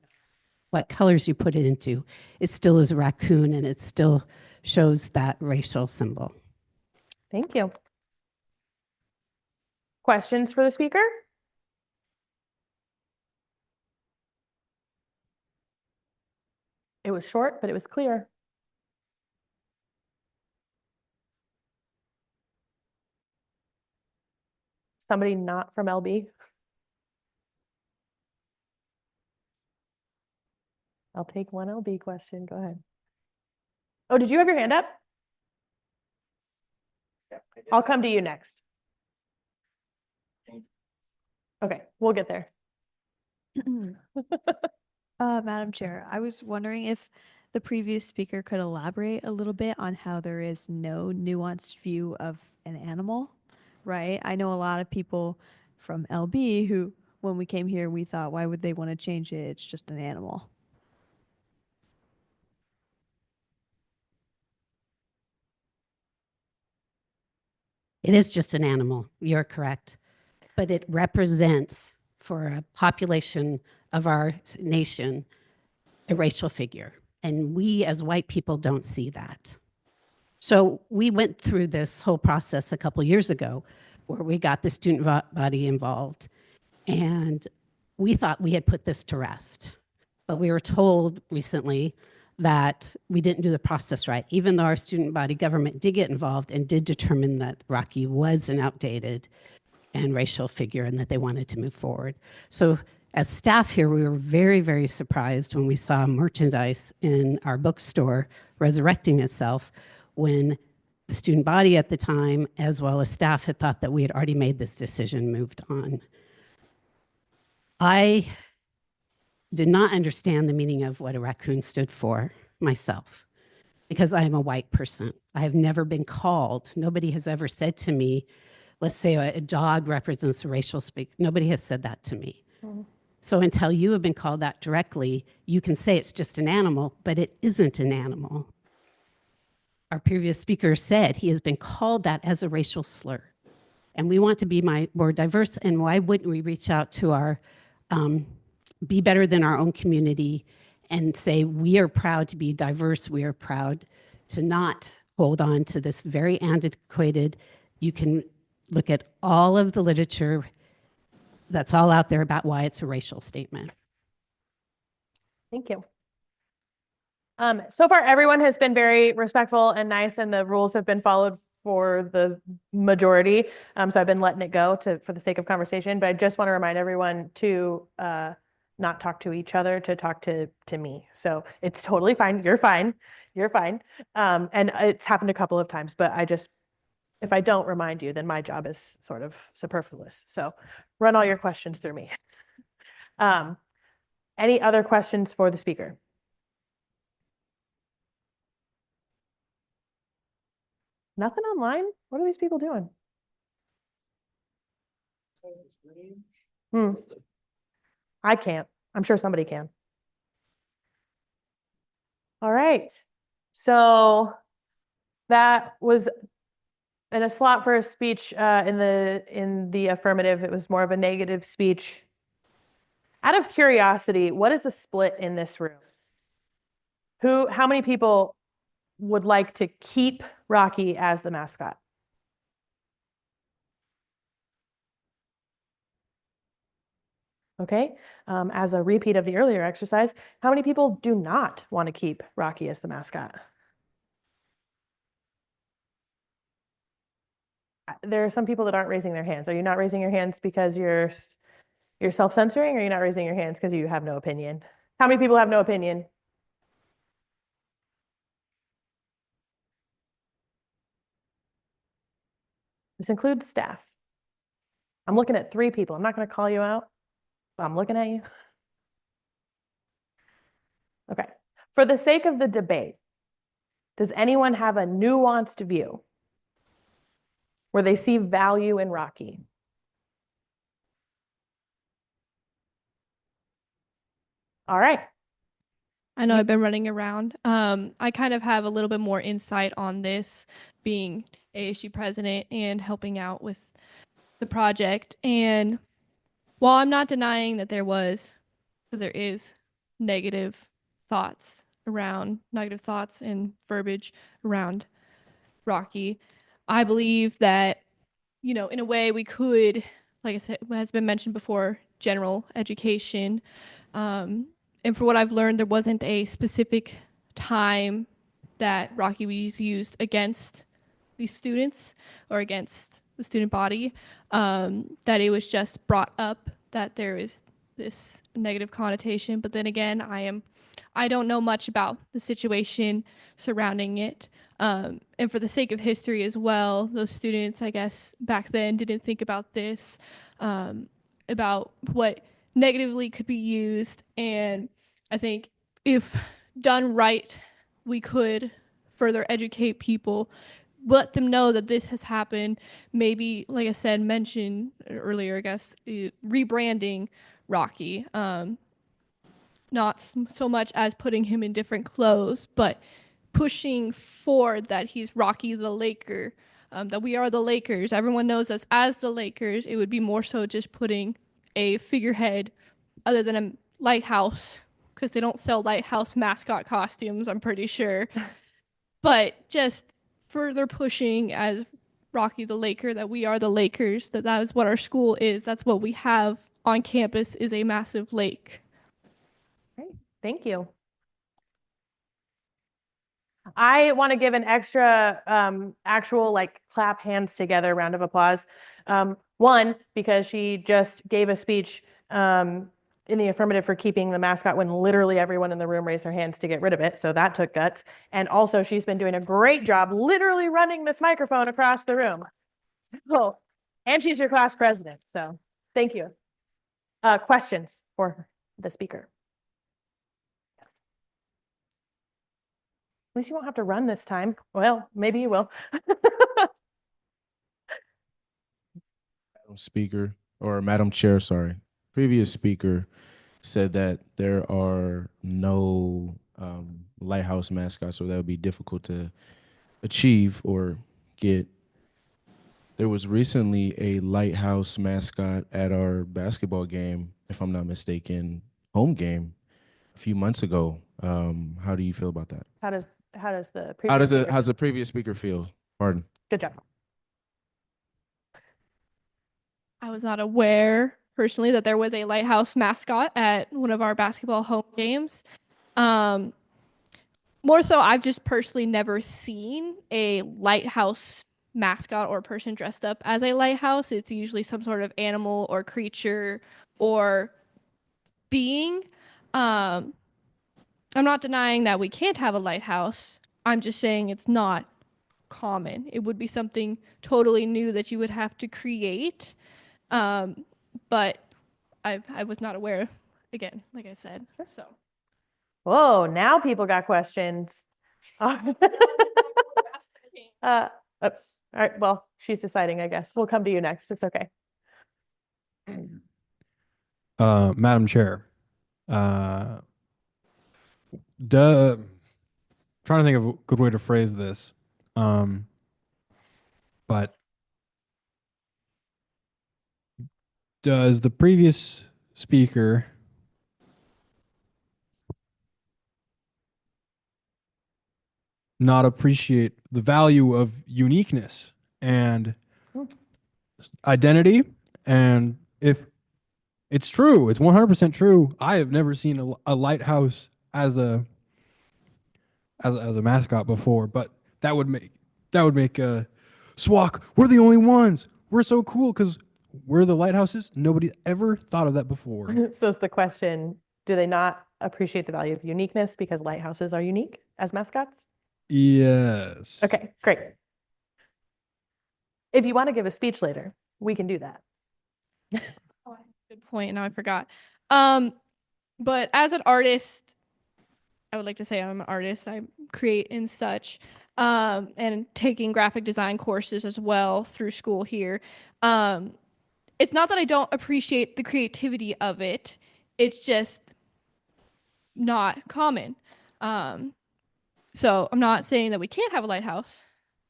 what colors you put it into, it still is a raccoon and it still shows that racial symbol? Thank you. Questions for the speaker? It was short, but it was clear. Somebody not from LB? I'll take one LB question. Go ahead. Oh, did you have your hand up? I'll come to you next. Okay, we'll get there. Madam Chair, I was wondering if the previous speaker could elaborate a little bit on how there is no nuanced view of an animal, right? I know a lot of people from LB who, when we came here, we thought, why would they want to change it? It's just an animal. It is just an animal. You're correct. But it represents, for a population of our nation, a racial figure. And we as white people don't see that. So we went through this whole process a couple years ago where we got the student body involved. And we thought we had put this to rest. But we were told recently that we didn't do the process right, even though our student body government did get involved and did determine that Rocky was an outdated and racial figure and that they wanted to move forward. So as staff here, we were very, very surprised when we saw merchandise in our bookstore resurrecting itself when the student body at the time, as well as staff, had thought that we had already made this decision, moved on. I did not understand the meaning of what a raccoon stood for myself because I am a white person. I have never been called. Nobody has ever said to me, let's say a dog represents a racial speak. Nobody has said that to me. So until you have been called that directly, you can say it's just an animal, but it isn't an animal. Our previous speaker said he has been called that as a racial slur. And we want to be more diverse. And why wouldn't we reach out to our, be better than our own community and say, we are proud to be diverse. We are proud to not hold on to this very antiquated, you can look at all of the literature that's all out there about why it's a racial statement. Thank you. So far, everyone has been very respectful and nice, and the rules have been followed for the majority. So I've been letting it go for the sake of conversation, but I just want to remind everyone to not talk to each other, to talk to me. So it's totally fine. You're fine. You're fine. And it's happened a couple of times, but if I don't remind you, then my job is sort of superfluous. So run all your questions through me. Any other questions for the speaker? Nothing online? What are these people doing? I can't. I'm sure somebody can. All right. So that was in a slot for a speech in the affirmative. It was more of a negative speech. Out of curiosity, what is the split in this room? How many people would like to keep Rocky as the mascot? Okay, as a repeat of the earlier exercise, how many people do not want to keep Rocky as the mascot? There are some people that aren't raising their hands. Are you not raising your hands because you're self-censoring, or are you not raising your hands because you have no opinion? How many people have no opinion? This includes staff. I'm looking at 3 people. I'm not going to call you out, but I'm looking at you. Okay. For the sake of the debate, does anyone have a nuanced view where they see value in Rocky? All right. I know I've been running around. I kind of have a little bit more insight on this, being ASU president and helping out with the project. And while I'm not denying that there is negative thoughts and verbiage around Rocky, I believe that, in a way we could, like I said, has been mentioned before, general education, And for what I've learned, there wasn't a specific time that Rocky was used against these students or against the student body, that it was just brought up that there is this negative connotation. But then again, I don't know much about the situation surrounding it. And for the sake of history as well, those students, I guess, back then didn't think about this, about what negatively could be used. And I think if done right, we could further educate people, let them know that this has happened. Maybe, like I said, mention earlier, I guess, rebranding Rocky. Not so much as putting him in different clothes, but pushing forward that he's Rocky the Laker, that we are the Lakers. Everyone knows us as the Lakers. It would be more so just putting a figurehead other than a lighthouse, because they don't sell lighthouse mascot costumes, I'm pretty sure. But just further pushing as Rocky the Laker, that we are the Lakers, that is what our school is. That's what we have on campus, is a massive lake. Great, thank you. I want to give an extra actual like clap hands together round of applause. One, because she just gave a speech in the affirmative for keeping the mascot when literally everyone in the room raised their hands to get rid of it. So that took guts. And also she's been doing a great job literally running this microphone across the room. So, and she's your class president. So thank you. Questions for the speaker? Yes. At least you won't have to run this time. Well, maybe you will. Speaker, or Madam Chair, sorry. Previous speaker said that there are no lighthouse mascots, so that would be difficult to achieve or get. There was recently a lighthouse mascot at our basketball game, if I'm not mistaken, home game a few months ago. How do you feel about that? How does the previous speaker- How's the previous speaker feel? Pardon. Good job. I was not aware personally that there was a lighthouse mascot at one of our basketball home games. More so, I've just personally never seen a lighthouse mascot or person dressed up as a lighthouse. It's usually some sort of animal or creature or being. I'm not denying that we can't have a lighthouse. I'm just saying it's not common. It would be something totally new that you would have to create. But I was not aware, again, like I said, so. Whoa, now people got questions. Oops. All right, well, she's deciding, I guess. We'll come to you next. It's okay. Madam Chair, trying to think of a good way to phrase this, but does the previous speaker not appreciate the value of uniqueness and identity? And if it's true, it's 100% true, I have never seen a lighthouse as a mascot before, but that would make SWOCC, we're the only ones. We're so cool because we're the lighthouses. Nobody ever thought of that before. So it's the question, do they not appreciate the value of uniqueness because lighthouses are unique as mascots? Yes. Okay, great. If you want to give a speech later, we can do that. Oh, good point. Now I forgot. But as an artist, I would like to say I'm an artist. I create and such, and taking graphic design courses as well through school here. It's not that I don't appreciate the creativity of it. It's just not common. So I'm not saying that we can't have a lighthouse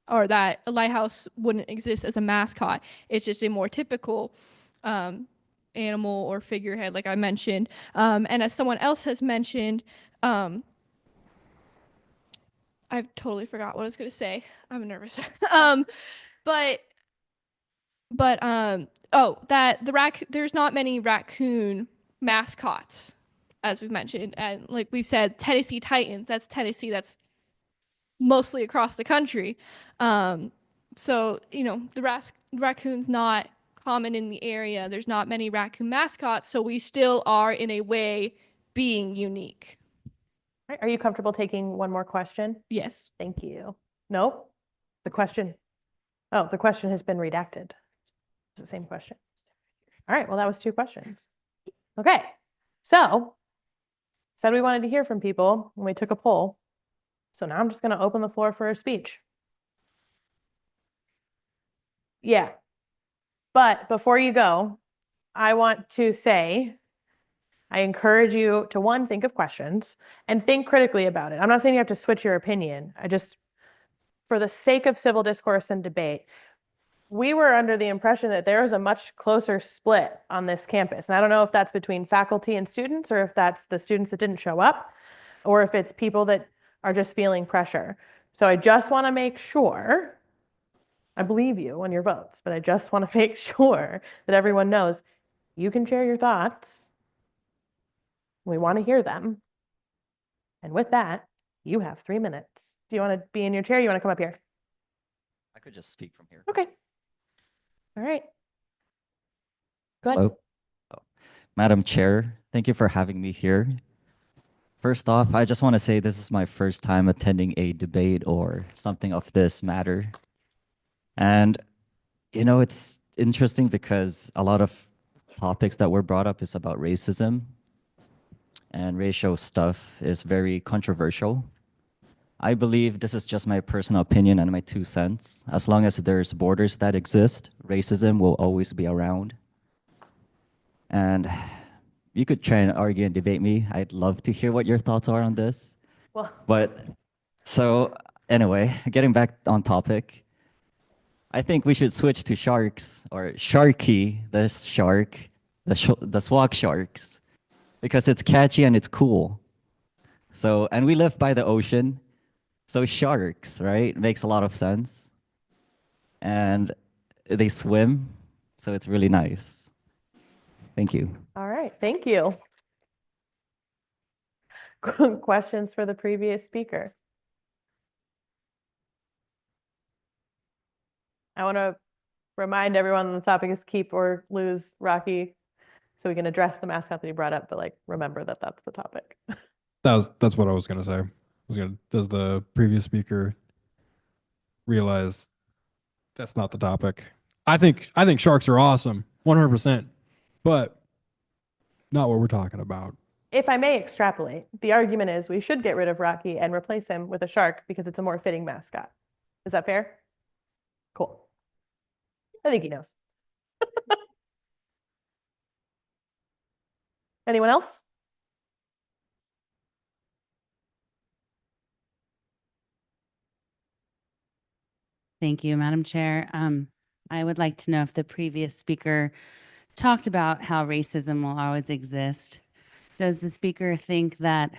or that a lighthouse wouldn't exist as a mascot. It's just a more typical animal or figurehead, like I mentioned. And as someone else has mentioned, I've totally forgot what I was going to say. I'm nervous. That there's not many raccoon mascots as we've mentioned. And like we've said, Tennessee Titans, that's Tennessee, that's mostly across the country. So, the raccoon's not common in the area. There's not many raccoon mascots, so we still are, in a way, being unique. Right, are you comfortable taking one more question? Yes. Thank you. No? The question has been redacted. It's the same question. All right, well, that was 2 questions. Okay, so said we wanted to hear from people and we took a poll. So now I'm just going to open the floor for a speech. Yeah. But before you go, I want to say, I encourage you to, 1, think of questions and think critically about it. I'm not saying you have to switch your opinion. For the sake of civil discourse and debate, we were under the impression that there was a much closer split on this campus. And I don't know if that's between faculty and students, or if that's the students that didn't show up, or if it's people that are just feeling pressure. So I just want to make sure, I believe you on your votes, but I just want to make sure that everyone knows you can share your thoughts. We want to hear them. And with that, you have 3 minutes. Do you want to be in your chair? You want to come up here? I could just speak from here. Okay. All right. Go ahead. Hello. Oh. Madam Chair, thank you for having me here. First off, I just want to say this is my first time attending a debate or something of this matter. And, it's interesting because a lot of topics that were brought up is about racism, and racial stuff is very controversial. I believe this is just my personal opinion and my 2 cents. As long as there's borders that exist, racism will always be around. And you could try and argue and debate me. I'd love to hear what your thoughts are on this. Well, So anyway, getting back on topic, I think we should switch to sharks, or Sharky, the shark, the SWOCC sharks, because it's catchy and it's cool. So, and we live by the ocean, so sharks, right? Makes a lot of sense. And they swim, so it's really nice. Thank you. all right. Thank you. Questions for the previous speaker? I want to remind everyone the topic is keep or lose Rocky, so we can address the mascot that he brought up, but remember that that's the topic. That's what I was gonna say. Does the previous speaker realize that's not the topic? I think sharks are awesome, 100%, but not what we're talking about. If I may extrapolate, the argument is we should get rid of Rocky and replace him with a shark because it's a more fitting mascot. Is that fair? Cool. I think he knows. Anyone else? Thank you, Madam Chair. I would like to know if the previous speaker talked about how racism will always exist. Does the speaker think that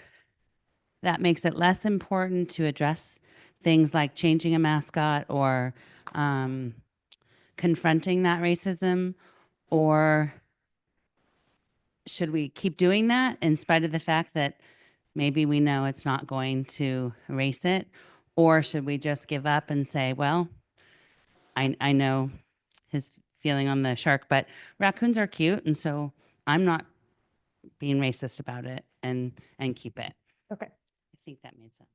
that makes it less important to address things like changing a mascot or confronting that racism? Or should we keep doing that in spite of the fact that maybe we know it's not going to erase it? Or should we just give up and say, well, I know his feeling on the shark, but raccoons are cute, and so I'm not being racist about it and keep it. Okay. I think that made sense.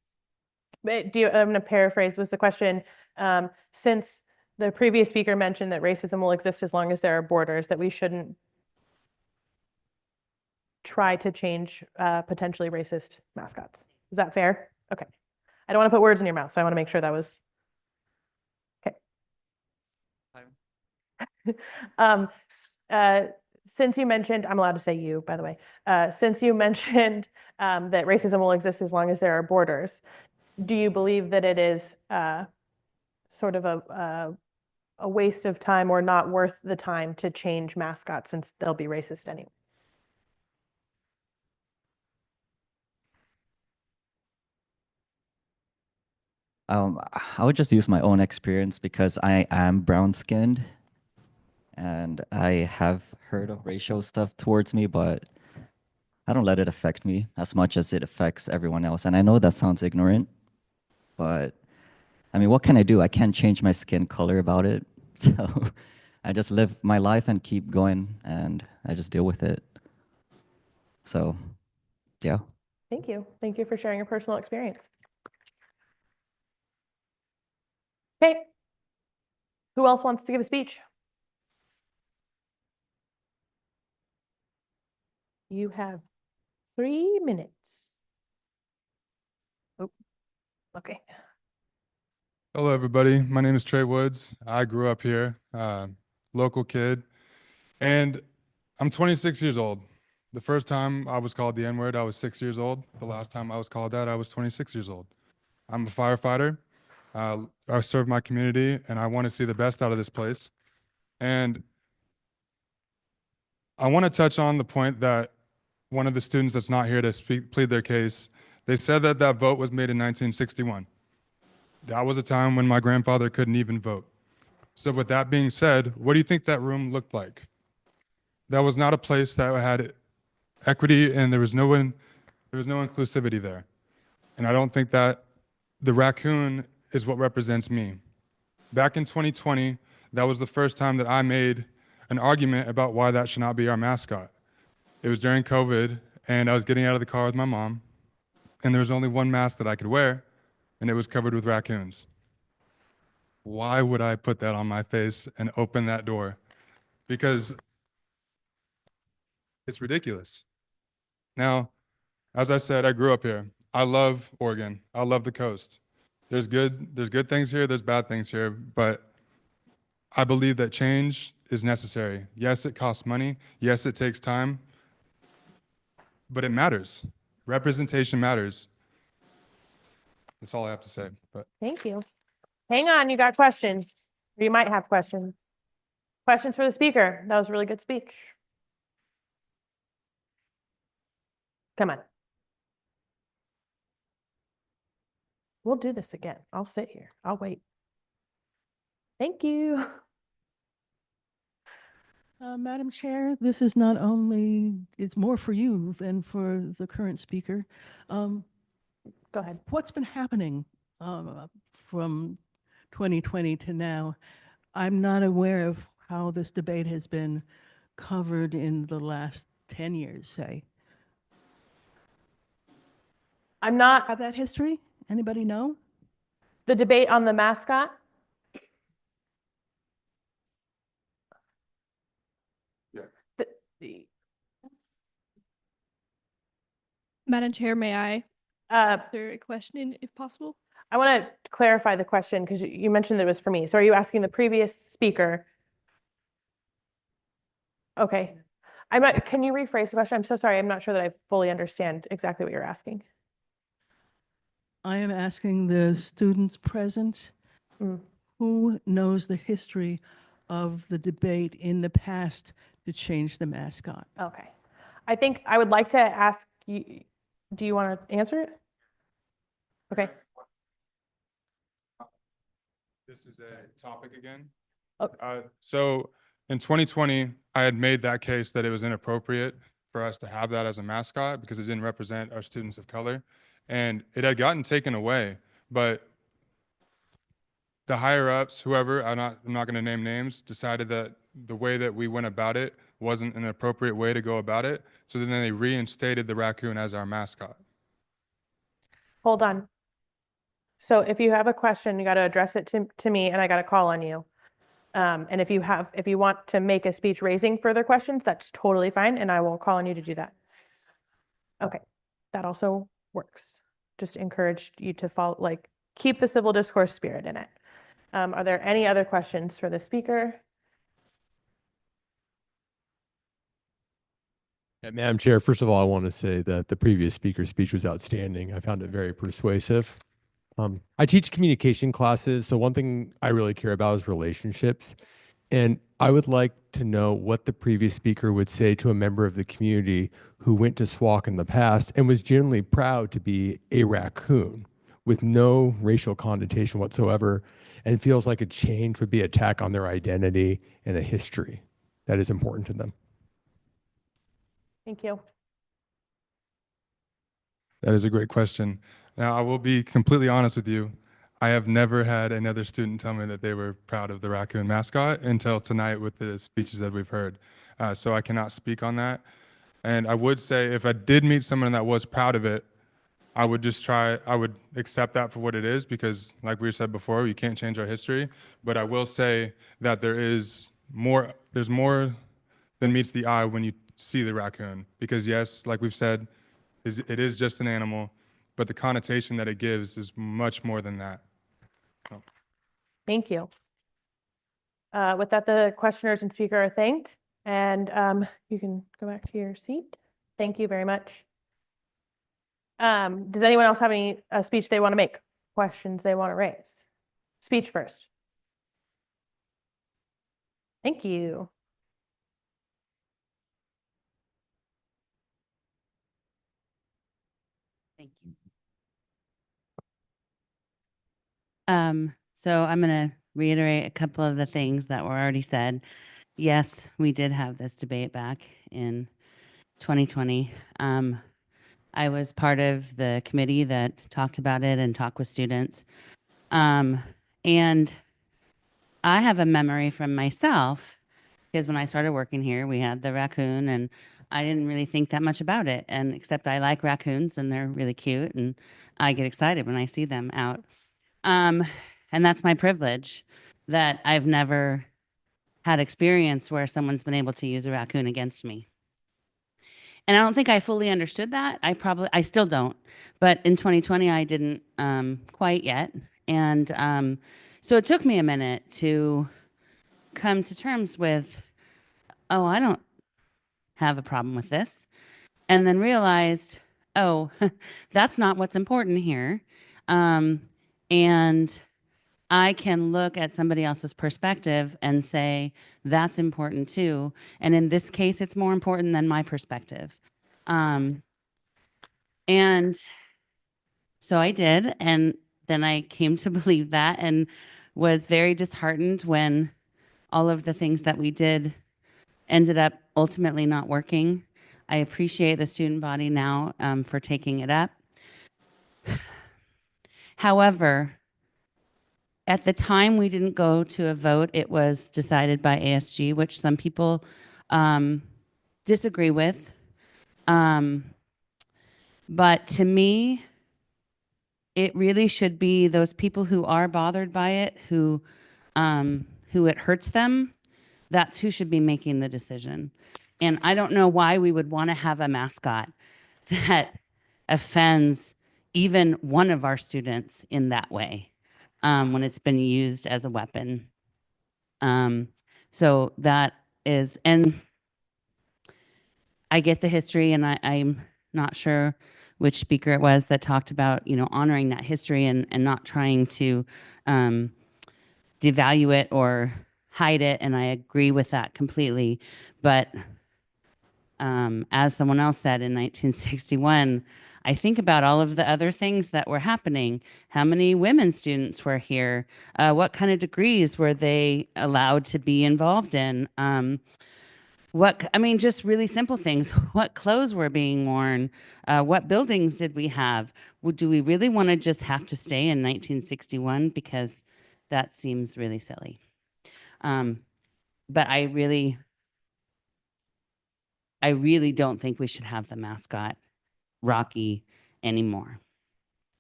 But I'm going to paraphrase. Was the question, since the previous speaker mentioned that racism will exist as long as there are borders, that we shouldn't try to change potentially racist mascots? Is that fair? Okay. I don't want to put words in your mouth, so I want to make sure that was okay. Since you mentioned, I'm allowed to say you, by the way, since you mentioned that racism will exist as long as there are borders, do you believe that it is sort of a waste of time or not worth the time to change mascots since they'll be racist anyway? I would just use my own experience because I am brown-skinned, and I have heard of racial stuff towards me, but I don't let it affect me as much as it affects everyone else. And I know that sounds ignorant, but I mean, what can I do? I can't change my skin color about it. So I just live my life and keep going, and I just deal with it. So, yeah. Thank you. Thank you for sharing your personal experience. Okay. Who else wants to give a speech? You have 3 minutes. Oh, okay. Hello, everybody. My name is Trey Woods. I grew up here, local kid, and I'm 26 years old. The first time I was called the N-word, I was 6 years old. The last time I was called that, I was 26 years old. I'm a firefighter. I serve my community, and I want to see the best out of this place. And I want to touch on the point that one of the students that's not here to plead their case, they said that that vote was made in 1961. That was a time when my grandfather couldn't even vote. So with that being said, what do you think that room looked like? That was not a place that had equity, and there was no inclusivity there. And I don't think that the raccoon is what represents me. Back in 2020, that was the first time that I made an argument about why that should not be our mascot. It was during COVID, and I was getting out of the car with my mom, and there was only one mask that I could wear, and it was covered with raccoons. Why would I put that on my face and open that door? Because it's ridiculous. Now, as I said, I grew up here. I love Oregon. I love the coast. There's good things here, there's bad things here, but I believe that change is necessary. Yes, it costs money. Yes, it takes time, but it matters. Representation matters. That's all I have to say. But Thank you. Hang on, you got questions. Or you might have questions. Questions for the speaker. That was a really good speech. Come on. We'll do this again. I'll sit here. I'll wait. Thank you. Madam Chair, this is not only, it's more for you than for the current speaker. Go ahead. What's been happening from 2020 to now? I'm not aware of how this debate has been covered in the last 10 years, say. I'm not. Have that history? Anybody know? The debate on the mascot? Madam Chair, may I answer a question if possible? I want to clarify the question because you mentioned that it was for me. So are you asking the previous speaker? Okay. Can you rephrase the question? I'm so sorry. I'm not sure that I fully understand exactly what you're asking. I am asking the students present who knows the history of the debate in the past to change the mascot. Okay. I think I would like to ask you, do you want to answer it? Okay. this is a topic again. So in 2020, I had made that case that it was inappropriate for us to have that as a mascot because it didn't represent our students of color. And it had gotten taken away, but the higher ups, whoever, I'm not going to name names, decided that the way that we went about it wasn't an appropriate way to go about it. So then they reinstated the raccoon as our mascot. Hold on. So if you have a question, you got to address it to me, and I got to call on you. And if you want to make a speech raising further questions, that's totally fine, and I will call on you to do that. Okay, that also works. Just encourage you to follow, like, keep the civil discourse spirit in it. Are there any other questions for the speaker? Madam Chair, first of all, I want to say that the previous speaker's speech was outstanding. I found it very persuasive. I teach communication classes, so one thing I really care about is relationships. And I would like to know what the previous speaker would say to a member of the community who went to SWOCC in the past and was genuinely proud to be a raccoon with no racial connotation whatsoever, and feels like a change would be an attack on their identity and a history that is important to them. Thank you. That is a great question. Now, I will be completely honest with you. I have never had another student tell me that they were proud of the raccoon mascot until tonight with the speeches that we've heard. So I cannot speak on that. And I would say if I did meet someone that was proud of it, I would accept that for what it is, because like we said before, you can't change our history. But I will say that there's more than meets the eye when you see the raccoon. Because yes, like we've said, it is just an animal, but the connotation that it gives is much more than that. So. Thank you. With that, the questioners and speaker are thanked, and you can go back to your seat. Thank you very much. Does anyone else have any speech they want to make? Questions they want to raise? Speech first. Thank you. Thank you. So I'm going to reiterate a couple of the things that were already said. Yes, we did have this debate back in 2020. I was part of the committee that talked about it and talked with students. And I have a memory from myself, because when I started working here, we had the raccoon, and I didn't really think that much about it. And except I like raccoons and they're really cute, and I get excited when I see them out. And that's my privilege, that I've never had experience where someone's been able to use a raccoon against me. And I don't think I fully understood that. I still don't. But in 2020, I didn't quite yet. And so it took me a minute to come to terms with, oh, I don't have a problem with this. And then realized, oh, that's not what's important here. And I can look at somebody else's perspective and say, that's important too. And in this case, it's more important than my perspective. And so I did. And then I came to believe that, and was very disheartened when all of the things that we did ended up ultimately not working. I appreciate the student body now for taking it up. However, at the time we didn't go to a vote, it was decided by ASG, which some people disagree with. But to me, it really should be those people who are bothered by it, who it hurts them. That's who should be making the decision. And I don't know why we would want to have a mascot that offends even one of our students in that way, when it's been used as a weapon. So that is, and I get the history, and I'm not sure which speaker it was that talked about, honoring that history and not trying to devalue it or hide it. And I agree with that completely. But as someone else said in 1961, I think about all of the other things that were happening. How many women students were here? What kind of degrees were they allowed to be involved in? Just really simple things. What clothes were being worn? What buildings did we have? Do we really want to just have to stay in 1961? Because that seems really silly. But I really don't think we should have the mascot Rocky anymore.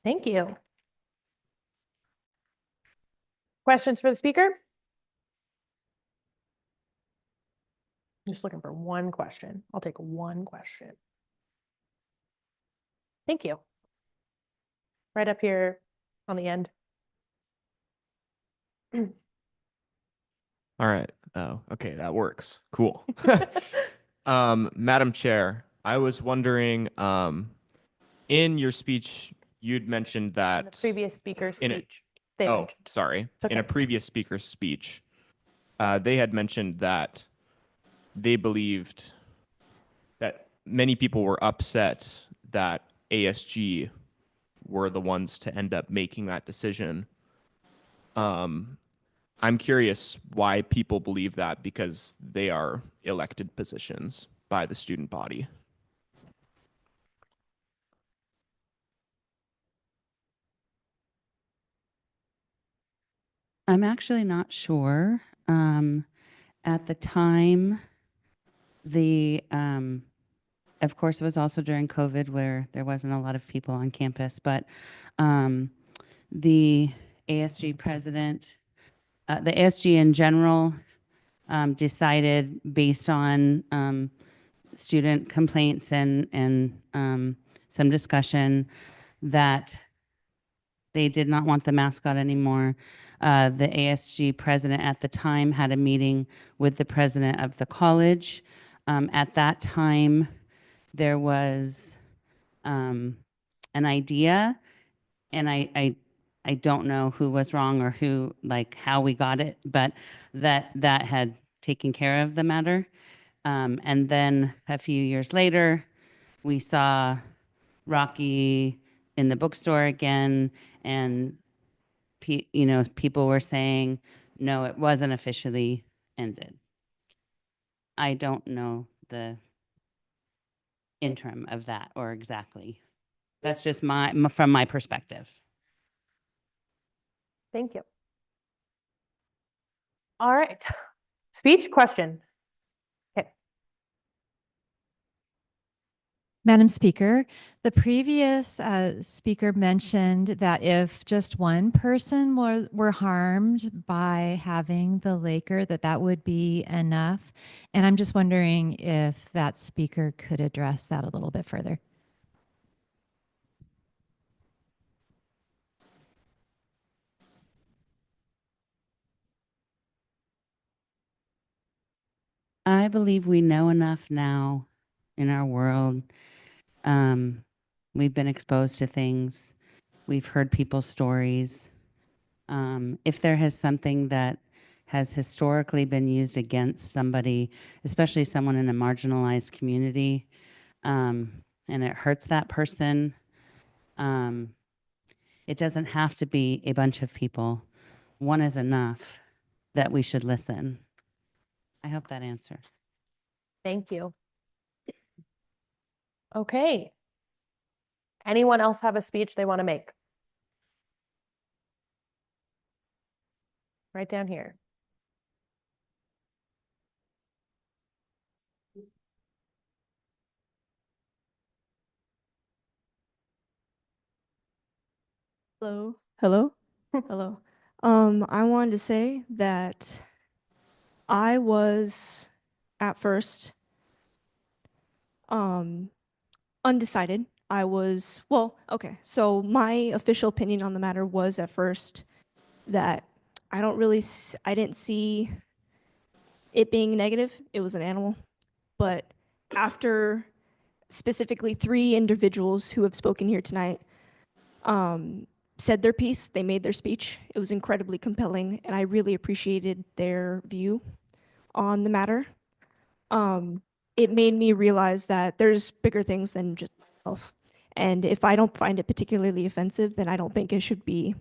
Thank you. Questions for the speaker? I'm just looking for one question. I'll take one question. Thank you. Right up here on the end. All right. Oh, okay. That works. Cool. Madam Chair, I was wondering, in your speech, you'd mentioned that The previous speaker's in speech. sorry. Okay. In a previous speaker's speech, they had mentioned that they believed that many people were upset that ASG were the ones to end up making that decision. I'm curious why people believe that, because they are elected positions by the student body. I'm actually not sure. At the time, of course, it was also during COVID where there wasn't a lot of people on campus, but the ASG president, the ASG in general, decided based on student complaints and some discussion that they did not want the mascot anymore. The ASG president at the time had a meeting with the president of the college. At that time, there was an idea, and I don't know who was wrong or who, like, how we got it, but that had taken care of the matter. And then a few years later, we saw Rocky in the bookstore again, and people were saying, no, it wasn't officially ended. I don't know the interim of that or exactly. That's just from my perspective. Thank you. All right. Speech question. Okay. Madam Speaker, the previous speaker mentioned that if just one person were harmed by having the Laker, that would be enough. And I'm just wondering if that speaker could address that a little bit further. I believe we know enough now in our world. We've been exposed to things. We've heard people's stories. If there has something that has historically been used against somebody, especially someone in a marginalized community, and it hurts that person, it doesn't have to be a bunch of people. One is enough that we should listen. I hope that answers. Thank you. Okay. Anyone else have a speech they want to make? Right down here. Hello. Hello. Hello. I wanted to say that I was at first undecided. Okay. So my official opinion on the matter was at first that I didn't see it being negative. It was an animal. But after specifically 3 individuals who have spoken here tonight said their piece, they made their speech. It was incredibly compelling, and I really appreciated their view on the matter. It made me realize that there's bigger things than just myself. And if I don't find it particularly offensive, then I don't think I should be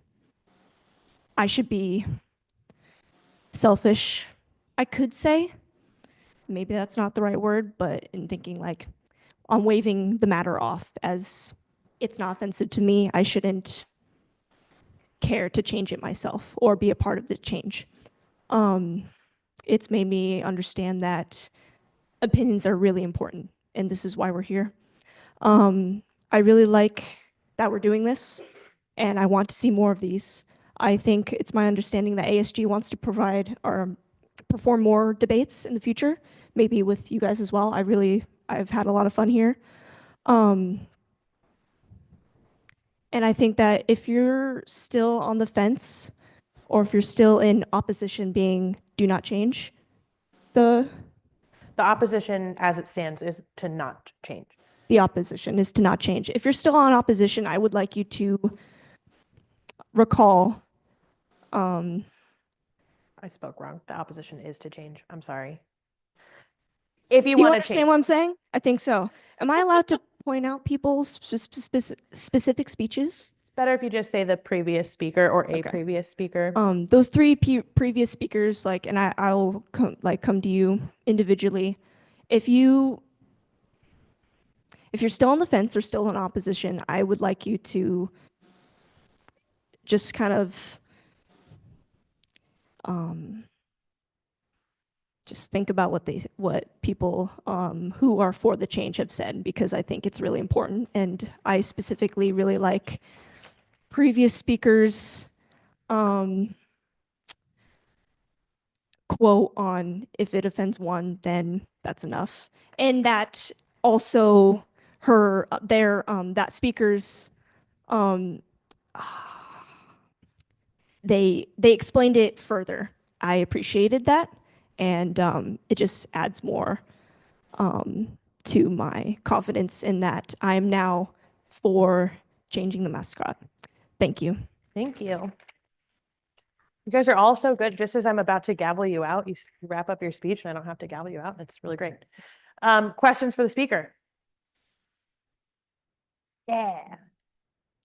selfish, I could say. Maybe that's not the right word, but in thinking like I'm waving the matter off as it's not offensive to me, I shouldn't care to change it myself or be a part of the change. It's made me understand that opinions are really important, and this is why we're here. I really like that we're doing this, and I want to see more of these. I think it's my understanding that ASG wants to provide or perform more debates in the future, maybe with you guys as well. I've had a lot of fun here. And I think that if you're still on the fence, or if you're still in opposition being do not change, the opposition as it stands is to not change. The opposition is to not change. If you're still on opposition, I would like you to recall. I spoke wrong. The opposition is to change. I'm sorry. If you Do you want to understand change. what I'm saying? I think so. Am I allowed to point out people's specific speeches? It's better if you just say the previous speaker or a Okay. previous speaker. Those 3 previous speakers, like, and I'll come to you individually. If you're still on the fence or still in opposition, I would like you to just kind of just think about what people who are for the change have said, because I think it's really important. And I specifically really like previous speakers' quote on, if it offends one, then that's enough. And that also that speaker's they explained it further. I appreciated that, and it just adds more to my confidence in that I am now for changing the mascot. Thank you. Thank you. You guys are all so good. Just as I'm about to gavel you out, you wrap up your speech and I don't have to gavel you out. It's really great. Questions for the speaker? Yeah.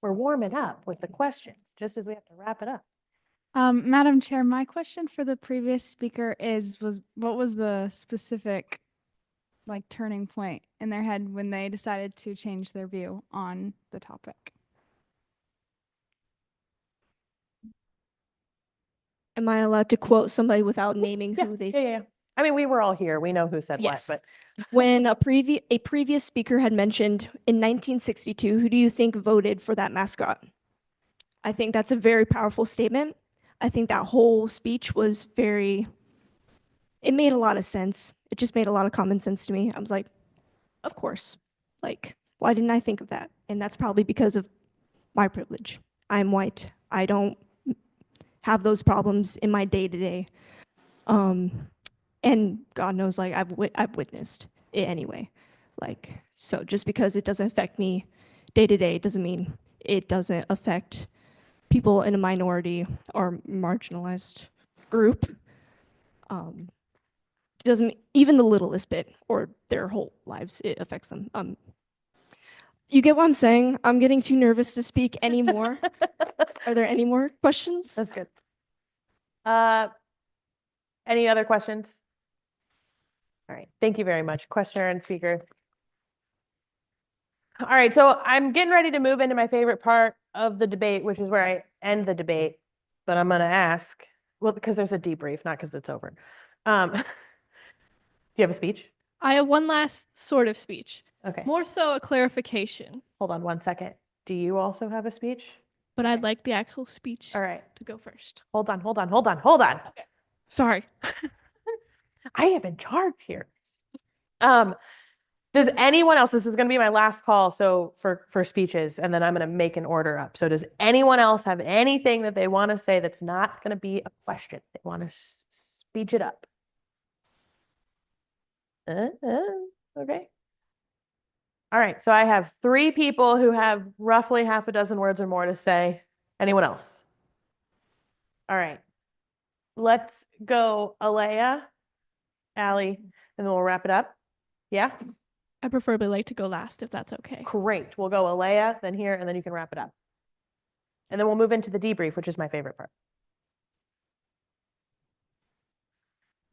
We're warming up with the questions just as we have to wrap it up. Madam Chair, my question for the previous speaker was what was the specific turning point in their head when they decided to change their view on the topic? Am I allowed to quote somebody without naming who they? Yeah. I mean, we were all here. We know who said Yes. what, but when a previous speaker had mentioned in 1962, who do you think voted for that mascot? I think that's a very powerful statement. I think that whole speech was it made a lot of sense. It just made a lot of common sense to me. I was like, of course. Why didn't I think of that? And that's probably because of my privilege. I'm white. I don't have those problems in my day-to-day. And God knows, I've witnessed it anyway. So just because it doesn't affect me day to day doesn't mean it doesn't affect people in a minority or marginalized group. Doesn't even the littlest bit, or their whole lives, it affects them. You get what I'm saying? I'm getting too nervous to speak anymore. Are there any more questions? That's good. Any other questions? All right, thank you very much, questioner and speaker. All right, so I'm getting ready to move into my favorite part of the debate, which is where I end the debate, but I'm gonna ask, well, because there's a debrief, not because it's over. Do you have a speech? I have one last sort of speech. Okay. More so a clarification. Hold on one second. Do you also have a speech? But I'd like the actual speech All right. to go first. Hold on. Okay. Sorry. I am in charge here. Does anyone else, this is going to be my last call, so for speeches, and then I'm going to make an order up. So does anyone else have anything that they want to say that's not going to be a question? They want to speech it up. Okay. All right, so I have 3 people who have roughly half a dozen words or more to say. Anyone else? All right. Let's go Alea, Allie, and then we'll wrap it up. Yeah? I preferably like to go last if that's okay. Great. We'll go Alea, then here, and then you can wrap it up. And then we'll move into the debrief, which is my favorite part.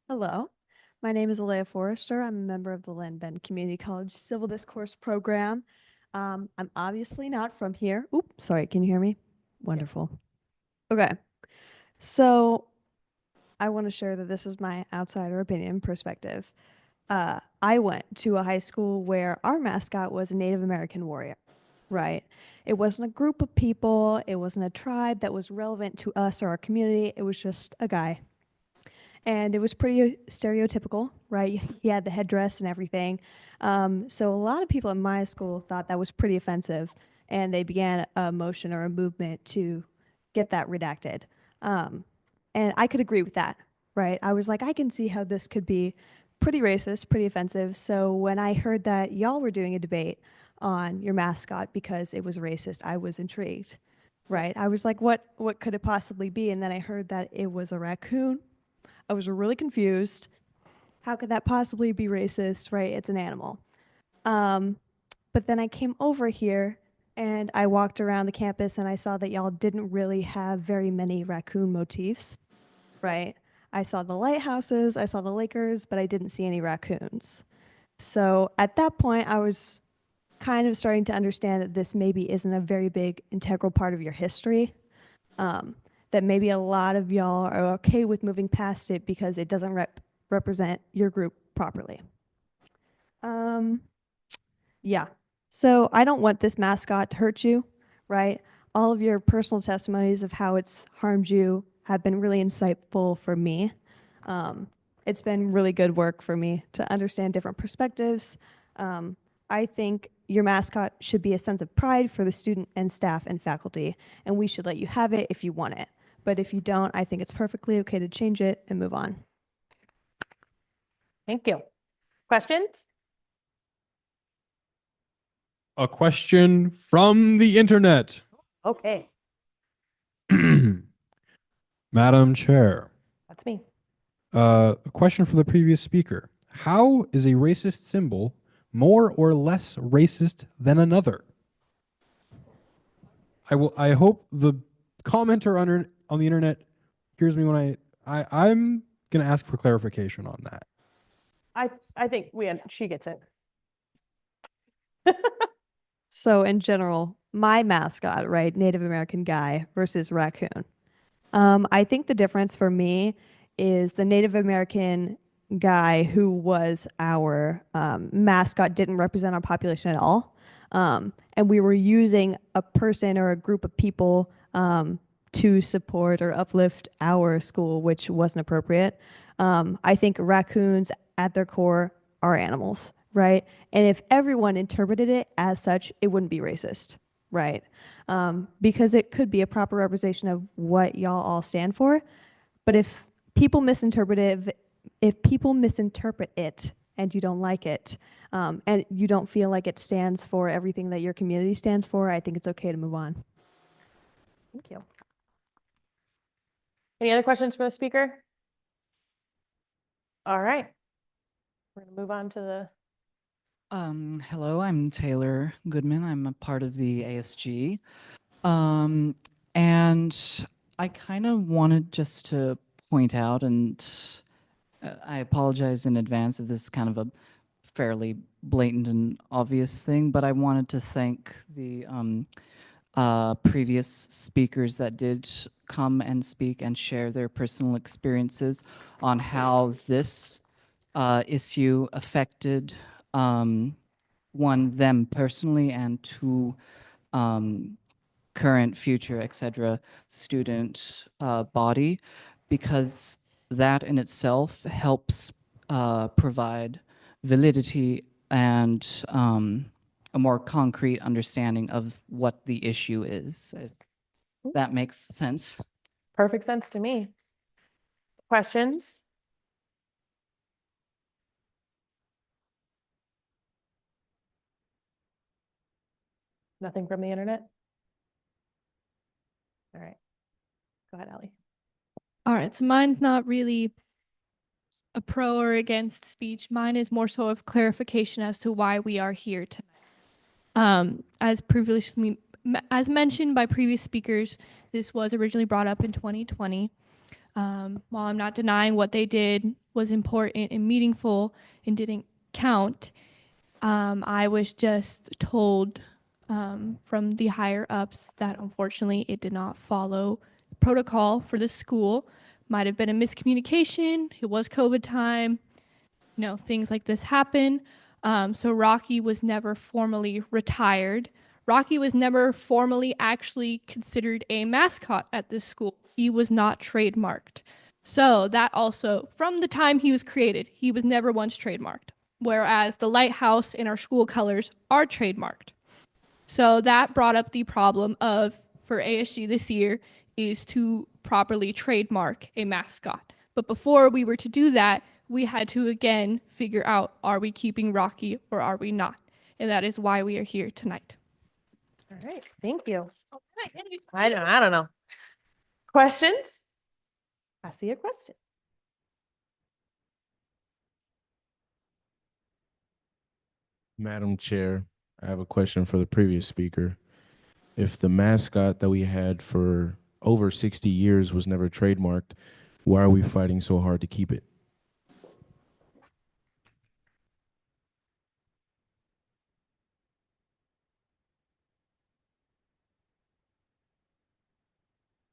Hello, my name is Alea Forrester. I'm a member of the Lynn Bend Community College Civil Discourse Program. I'm obviously not from here. Oops, sorry, can you hear me? Wonderful. Okay, so I want to share that this is my outsider opinion perspective. I went to a high school where our mascot was a Native American warrior, right? It wasn't a group of people. It wasn't a tribe that was relevant to us or our community. It was just a guy. And it was pretty stereotypical, right? He had the headdress and everything. So a lot of people at my school thought that was pretty offensive, and they began a motion or a movement to get that redacted. And I could agree with that, right? I was like, I can see how this could be pretty racist, pretty offensive. So when I heard that y'all were doing a debate on your mascot because it was racist, I was intrigued, right? I was like, what could it possibly be? And then I heard that it was a raccoon. I was really confused. How could that possibly be racist, right? It's an animal. But then I came over here and I walked around the campus and I saw that y'all didn't really have very many raccoon motifs, right? I saw the lighthouses, I saw the Lakers, but I didn't see any raccoons. So at that point, I was kind of starting to understand that this maybe isn't a very big integral part of your history. that maybe a lot of y'all are okay with moving past it because it doesn't represent your group properly. Yeah. So I don't want this mascot to hurt you, right? All of your personal testimonies of how it's harmed you have been really insightful for me. It's been really good work for me to understand different perspectives. I think your mascot should be a sense of pride for the student and staff and faculty, and we should let you have it if you want it. But if you don't, I think it's perfectly okay to change it and move on. Thank you. Questions? A question from the internet. Okay, Madam Chair, that's me. a question for the previous speaker. How is a racist symbol more or less racist than another? I hope the commenter on the internet hears me when I'm gonna ask for clarification on that. I think she gets it. So in general, my mascot, right, Native American guy versus raccoon. I think the difference for me is the Native American guy who was our mascot didn't represent our population at all. And we were using a person or a group of people to support or uplift our school, which wasn't appropriate. I think raccoons at their core are animals, right? And if everyone interpreted it as such, it wouldn't be racist, right? Because it could be a proper representation of what y'all all stand for. But if people misinterpret it and you don't like it, and you don't feel like it stands for everything that your community stands for, I think it's okay to move on. Thank you. Any other questions for the speaker? All right. We're going to move on to the Hello, I'm Taylor Goodman. I'm a part of the ASG. And I kind of wanted just to point out, and I apologize in advance if this is kind of a fairly blatant and obvious thing, but I wanted to thank the previous speakers that did come and speak and share their personal experiences on how this issue affected one, them personally, and two, current, future, etc. student body, because that in itself helps provide validity and a more concrete understanding of what the issue is. If that makes sense. perfect sense to me. Questions? Nothing from the internet? All right. Go ahead, Allie. All right, so mine's not really a pro or against speech. Mine is more so of clarification as to why we are here tonight. As mentioned by previous speakers, this was originally brought up in 2020. While I'm not denying what they did was important and meaningful and didn't count, I was just told from the higher ups that unfortunately it did not follow protocol for the school. Might have been a miscommunication. It was COVID time. You know, things like this happen. So Rocky was never formally retired. Rocky was never formally actually considered a mascot at this school. He was not trademarked. So that also, from the time he was created, he was never once trademarked. Whereas the lighthouse and our school colors are trademarked. So that brought up the problem of, for ASG this year, is to properly trademark a mascot. But before we were to do that, we had to again figure out, are we keeping Rocky or are we not? And that is why we are here tonight. All right, thank you. I don't know. Questions? I see a question. Madam Chair, I have a question for the previous speaker. If the mascot that we had for over 60 years was never trademarked, why are we fighting so hard to keep it?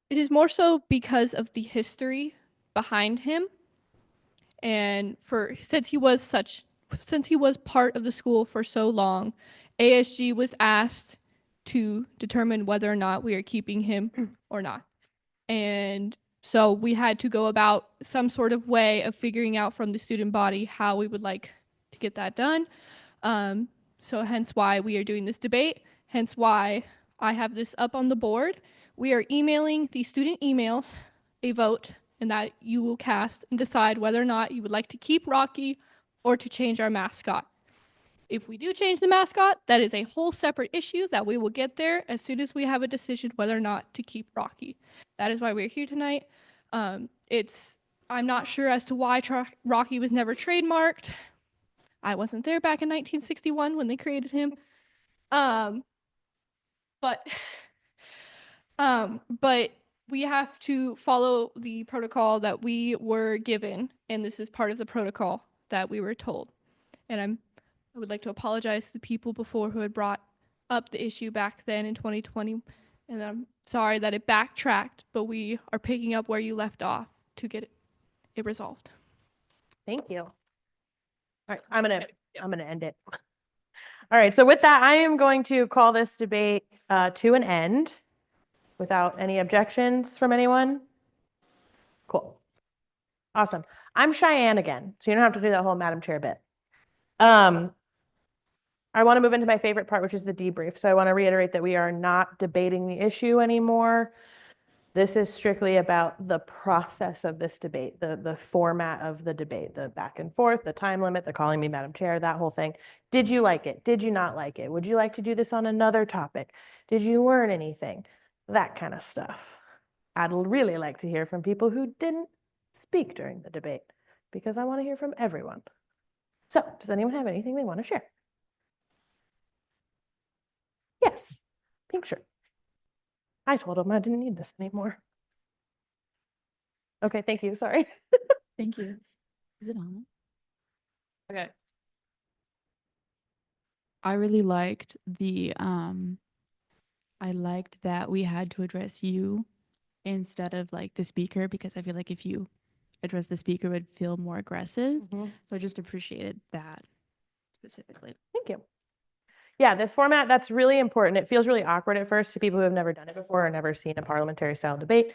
It is more so because of the history behind him, and since he was part of the school for so long, ASG was asked to determine whether or not we are keeping him or not. And so we had to go about some sort of way of figuring out from the student body how we would like to get that done. So hence why we are doing this debate, hence why I have this up on the board. We are emailing the student emails a vote, and that you will cast and decide whether or not you would like to keep Rocky or to change our mascot. If we do change the mascot, that is a whole separate issue that we will get there as soon as we have a decision whether or not to keep Rocky. That is why we're here tonight. I'm not sure as to why Rocky was never trademarked. I wasn't there back in 1961 when they created him. But we have to follow the protocol that we were given, and this is part of the protocol that we were told. And I would like to apologize to the people before who had brought up the issue back then in 2020, and I'm sorry that it backtracked, but we are picking up where you left off to get it resolved. Thank you. All right, I'm gonna end it. All right, so with that, I am going to call this debate to an end without any objections from anyone. Cool. Awesome. I'm Cheyenne again, so you don't have to do that whole Madam Chair bit. I want to move into my favorite part, which is the debrief. So I want to reiterate that we are not debating the issue anymore. This is strictly about the process of this debate, the format of the debate, the back and forth, the time limit, the calling me Madam Chair, that whole thing. Did you like it? Did you not like it? Would you like to do this on another topic? Did you learn anything? That kind of stuff. I'd really like to hear from people who didn't speak during the debate, because I want to hear from everyone. So, does anyone have anything they want to share? Yes, pink shirt. I told him I didn't need this anymore. Okay, thank you. Sorry. Thank you. Is it on? Okay. I really liked I liked that we had to address you instead of like the speaker, because I feel like if you address the speaker, it would feel more aggressive. So I just appreciated that specifically. Thank you. Yeah, this format, that's really important. It feels really awkward at first to people who have never done it before or never seen a parliamentary style debate.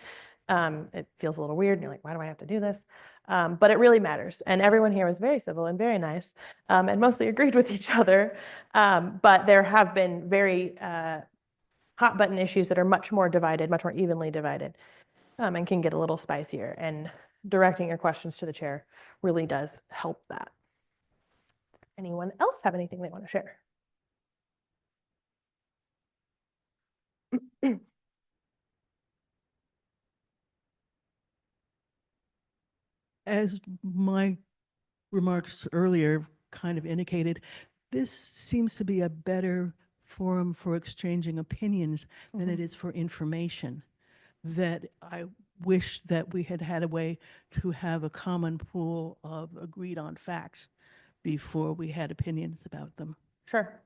It feels a little weird and you're like, why do I have to do this? But it really matters. And everyone here was very civil and very nice, and mostly agreed with each other. But there have been very hot button issues that are much more divided, much more evenly divided, and can get a little spicier. And directing your questions to the chair really does help that. Does anyone else have anything they want to share? As my remarks earlier kind of indicated, this seems to be a better forum for exchanging opinions than it is for information. That I wish that we had had a way to have a common pool of agreed on facts before we had opinions about them. Sure.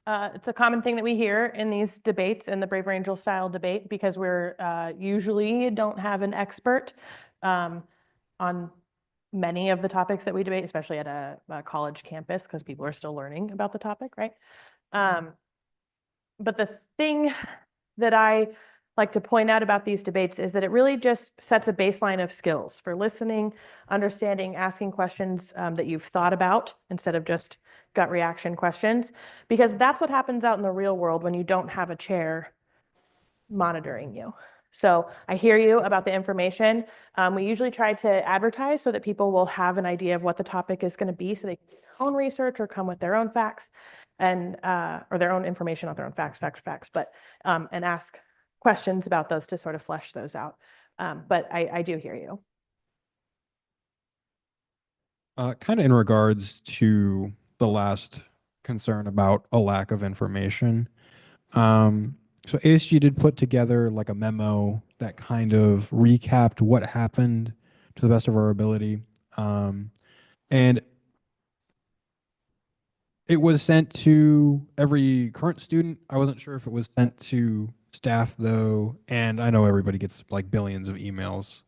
It's a common thing that we hear in these debates, in the Brave Angel style debate, because we're usually don't have an expert on many of the topics that we debate, especially at a college campus, because people are still learning about the topic, right? But the thing that I like to point out about these debates is that it really just sets a baseline of skills for listening, understanding, asking questions that you've thought about instead of just gut reaction questions, because that's what happens out in the real world when you don't have a chair monitoring you. So I hear you about the information. We usually try to advertise so that people will have an idea of what the topic is going to be, so they can do their own research or come with their own facts and or their own information, not their own facts, but and ask questions about those to sort of flesh those out. But I do hear you. Kind of in regards to the last concern about a lack of information. So ASG did put together like a memo that kind of recapped what happened to the best of our ability. And it was sent to every current student. I wasn't sure if it was sent to staff though, and I know everybody gets like billions of emails.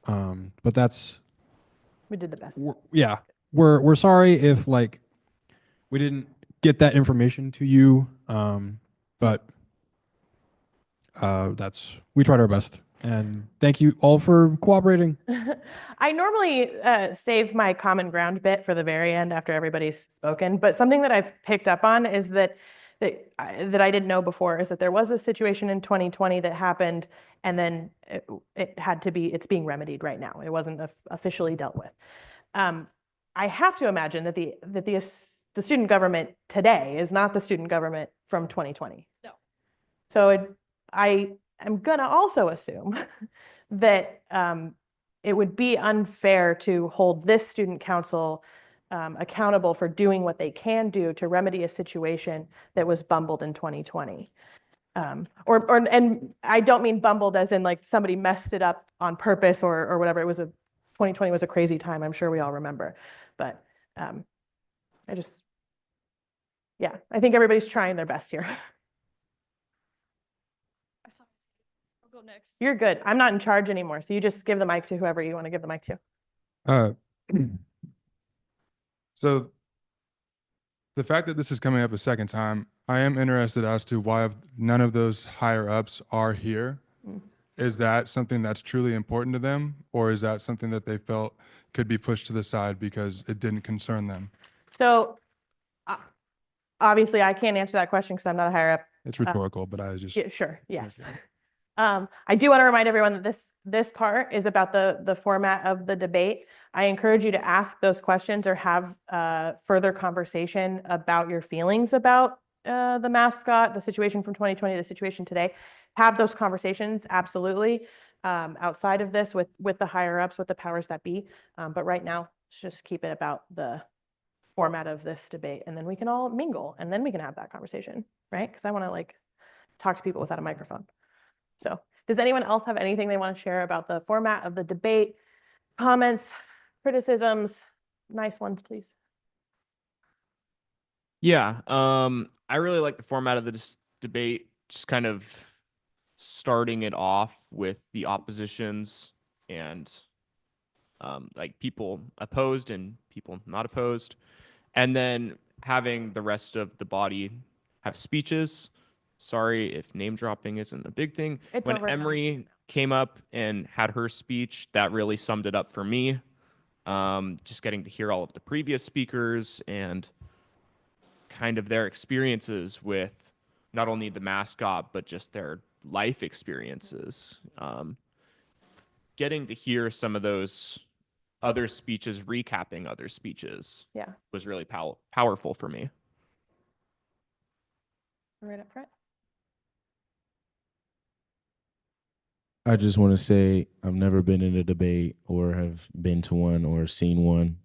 But that's, We did the best. yeah, we're sorry if like we didn't get that information to you. But we tried our best, and thank you all for cooperating. I normally save my common ground bit for the very end after everybody's spoken, but something that I've picked up on is that I didn't know before is that there was a situation in 2020 that happened, and then it's being remedied right now. It wasn't officially dealt with. I have to imagine that the student government today is not the student government from 2020. No. So I am gonna also assume that it would be unfair to hold this student council accountable for doing what they can do to remedy a situation that was bumbled in 2020. And I don't mean bumbled as in like somebody messed it up on purpose or whatever. 2020 was a crazy time. I'm sure we all remember, but I think everybody's trying their best here. I'll go next. You're good. I'm not in charge anymore, so you just give the mic to whoever you want to give the mic to. So the fact that this is coming up a second time, I am interested as to why none of those higher ups are here. Is that something that's truly important to them, or is that something that they felt could be pushed to the side because it didn't concern them? So obviously I can't answer that question because I'm not a higher up. It's rhetorical, but I just... Yeah, sure, yes. I do want to remind everyone that this part is about the format of the debate. I encourage you to ask those questions or have further conversation about your feelings about the mascot, the situation from 2020, the situation today. Have those conversations, absolutely, outside of this with the higher ups, with the powers that be. But right now, let's just keep it about the format of this debate, and then we can all mingle, and then we can have that conversation, right? Because I want to like talk to people without a microphone. So does anyone else have anything they want to share about the format of the debate? Comments, criticisms, nice ones, please. Yeah, I really like the format of this debate, just kind of starting it off with the oppositions and like people opposed and people not opposed, and then having the rest of the body have speeches. Sorry if name dropping isn't a big thing. When Emery came up and had her speech, that really summed it up for me. Just getting to hear all of the previous speakers and kind of their experiences with not only the mascot, but just their life experiences. Getting to hear some of those other speeches, recapping other speeches, was really powerful for me. Right up front. I just want to say I've never been in a debate or have been to one or seen one.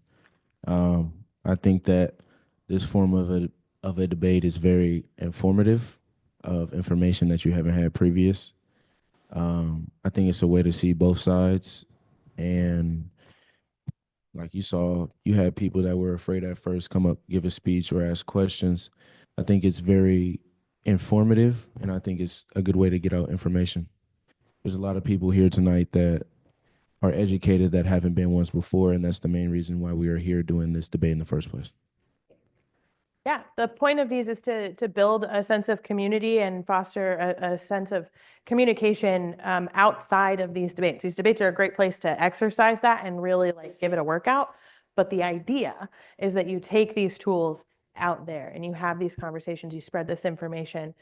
I think that this form of a debate is very informative of information that you haven't had previous. I think it's a way to see both sides. And like you saw, you had people that were afraid at first come up, give a speech or ask questions. I think it's very informative, and I think it's a good way to get out information. There's a lot of people here tonight that are educated that haven't been once before, and that's the main reason why we are here doing this debate in the first place. Yeah, the point of these is to build a sense of community and foster a sense of communication outside of these debates. These debates are a great place to exercise that and really like give it a workout. But the idea is that you take these tools out there and you have these conversations, you spread this information,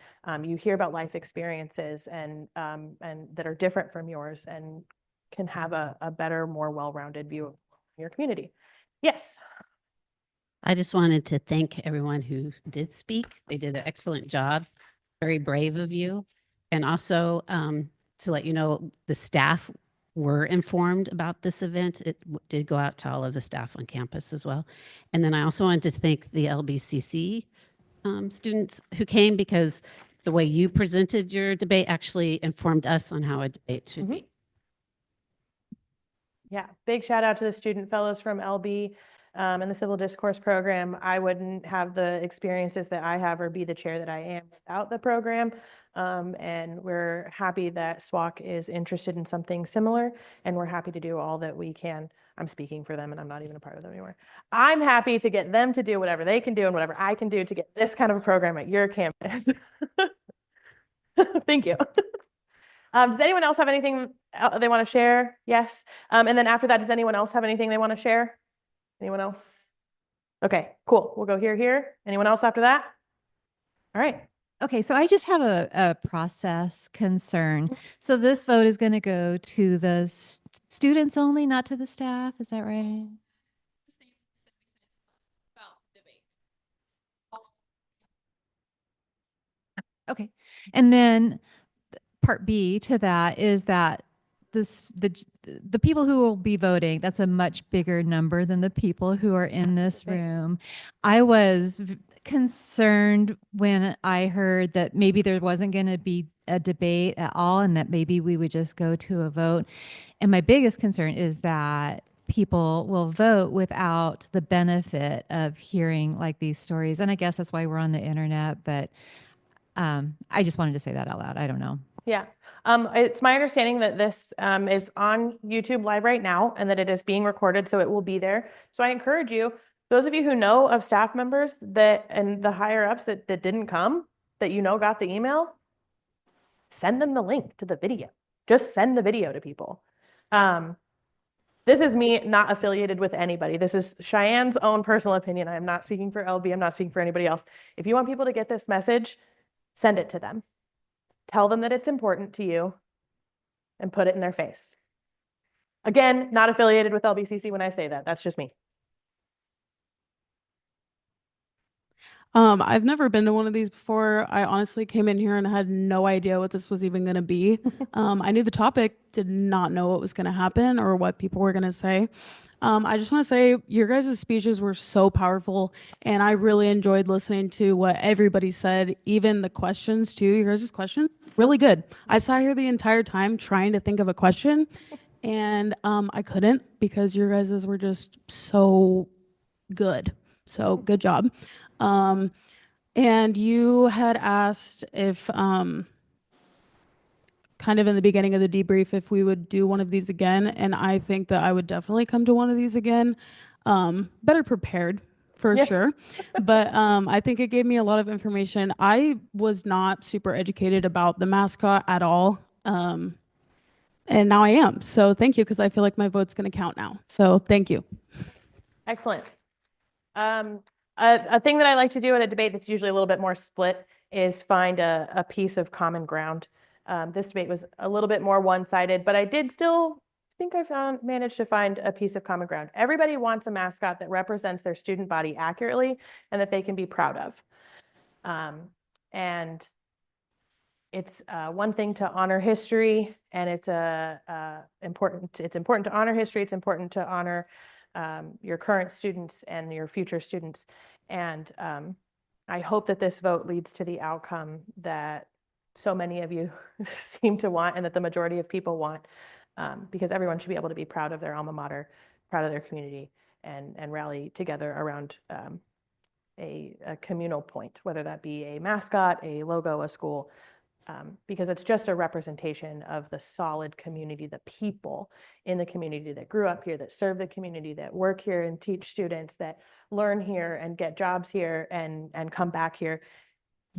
you hear about life experiences and that are different from yours and can have a better, more well-rounded view of your community. Yes. I just wanted to thank everyone who did speak. They did an excellent job. Very brave of you. And also to let you know, the staff were informed about this event. It did go out to all of the staff on campus as well. And then I also wanted to thank the LBCC students who came, because the way you presented your debate actually informed us on how a debate should be. Yeah, big shout out to the student fellows from LB and the Civil Discourse program. I wouldn't have the experiences that I have or be the chair that I am without the program. And we're happy that SWOCC is interested in something similar, and we're happy to do all that we can. I'm speaking for them, and I'm not even a part of them anymore. I'm happy to get them to do whatever they can do and whatever I can do to get this kind of a program at your campus. Thank you. Does anyone else have anything they want to share? Yes. And then after that, does anyone else have anything they want to share? Anyone else? Okay, cool. We'll go here. Anyone else after that? All right. Okay, so I just have a process concern. So this vote is going to go to the students only, not to the staff. Is that right? Okay. And then part B to that is that the people who will be voting, that's a much bigger number than the people who are in this room. I was concerned when I heard that maybe there wasn't going to be a debate at all and that maybe we would just go to a vote. And my biggest concern is that people will vote without the benefit of hearing like these stories. And I guess that's why we're on the internet, but I just wanted to say that out loud. I don't know. Yeah. It's my understanding that this is on YouTube live right now and that it is being recorded, so it will be there. So I encourage you, those of you who know of staff members that and the higher ups that didn't come, that you know got the email, send them the link to the video. Just send the video to people. This is me not affiliated with anybody. This is Cheyenne's own personal opinion. I am not speaking for LB. I'm not speaking for anybody else. If you want people to get this message, send it to them. Tell them that it's important to you and put it in their face. Again, not affiliated with LBCC when I say that. That's just me. I've never been to one of these before. I honestly came in here and had no idea what this was even going to be. I knew the topic, did not know what was going to happen or what people were going to say. I just want to say your guys' speeches were so powerful, and I really enjoyed listening to what everybody said, even the questions too. Your guys' questions, really good. I sat here the entire time trying to think of a question, and I couldn't because your guys' were just so good. So good job. And you had asked if, kind of in the beginning of the debrief, if we would do one of these again. And I think that I would definitely come to one of these again. Better prepared for sure. But I think it gave me a lot of information. I was not super educated about the mascot at all. And now I am. So thank you, because I feel like my vote's going to count now. So thank you. Excellent. A thing that I like to do at a debate that's usually a little bit more split is find a piece of common ground. This debate was a little bit more one-sided, but I did still think I managed to find a piece of common ground. Everybody wants a mascot that represents their student body accurately and that they can be proud of. And it's one thing to honor history, and it's important to honor history. It's important to honor your current students and your future students. And I hope that this vote leads to the outcome that so many of you seem to want and that the majority of people want, because everyone should be able to be proud of their alma mater, proud of their community, and rally together around a communal point, whether that be a mascot, a logo, a school, because it's just a representation of the solid community, the people in the community that grew up here, that serve the community, that work here and teach students, that learn here and get jobs here and come back here.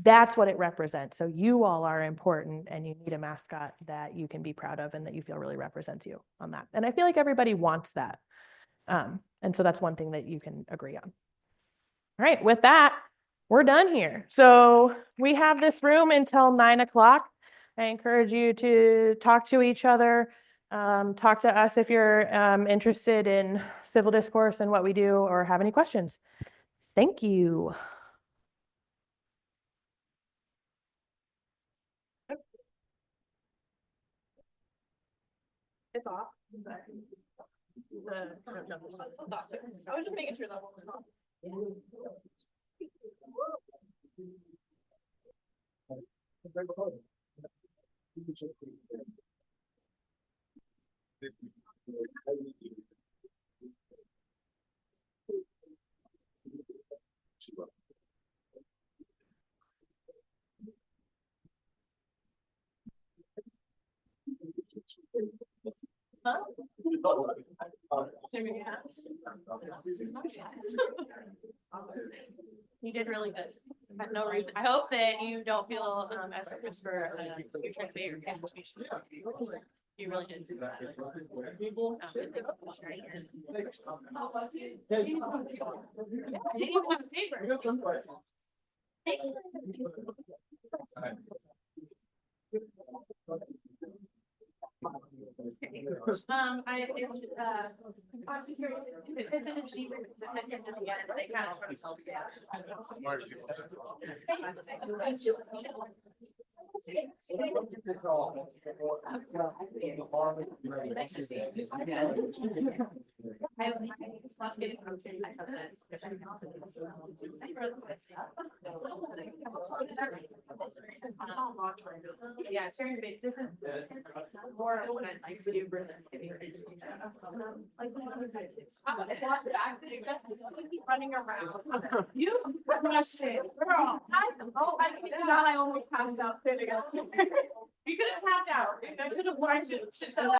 That's what it represents. So you all are important, and you need a mascot that you can be proud of and that you feel really represents you on that. And I feel like everybody wants that. And so that's one thing that you can agree on. All right, with that, we're done here. So we have this room until 9 o'clock. I encourage you to talk to each other, talk to us if you're interested in civil discourse and what we do or have any questions. Thank you. It's off. I was just making sure that one was off. You did really good. Had no reason. I hope that you don't feel as nervous for future debate or panel speech. You really did. I didn't even have a paper. I on security, it's a secret. They kind of sort of fell together. Yeah, this is more what I'd like to do versus running around. You frustrated girl. I almost passed out. You could have tapped out. I should have watched it.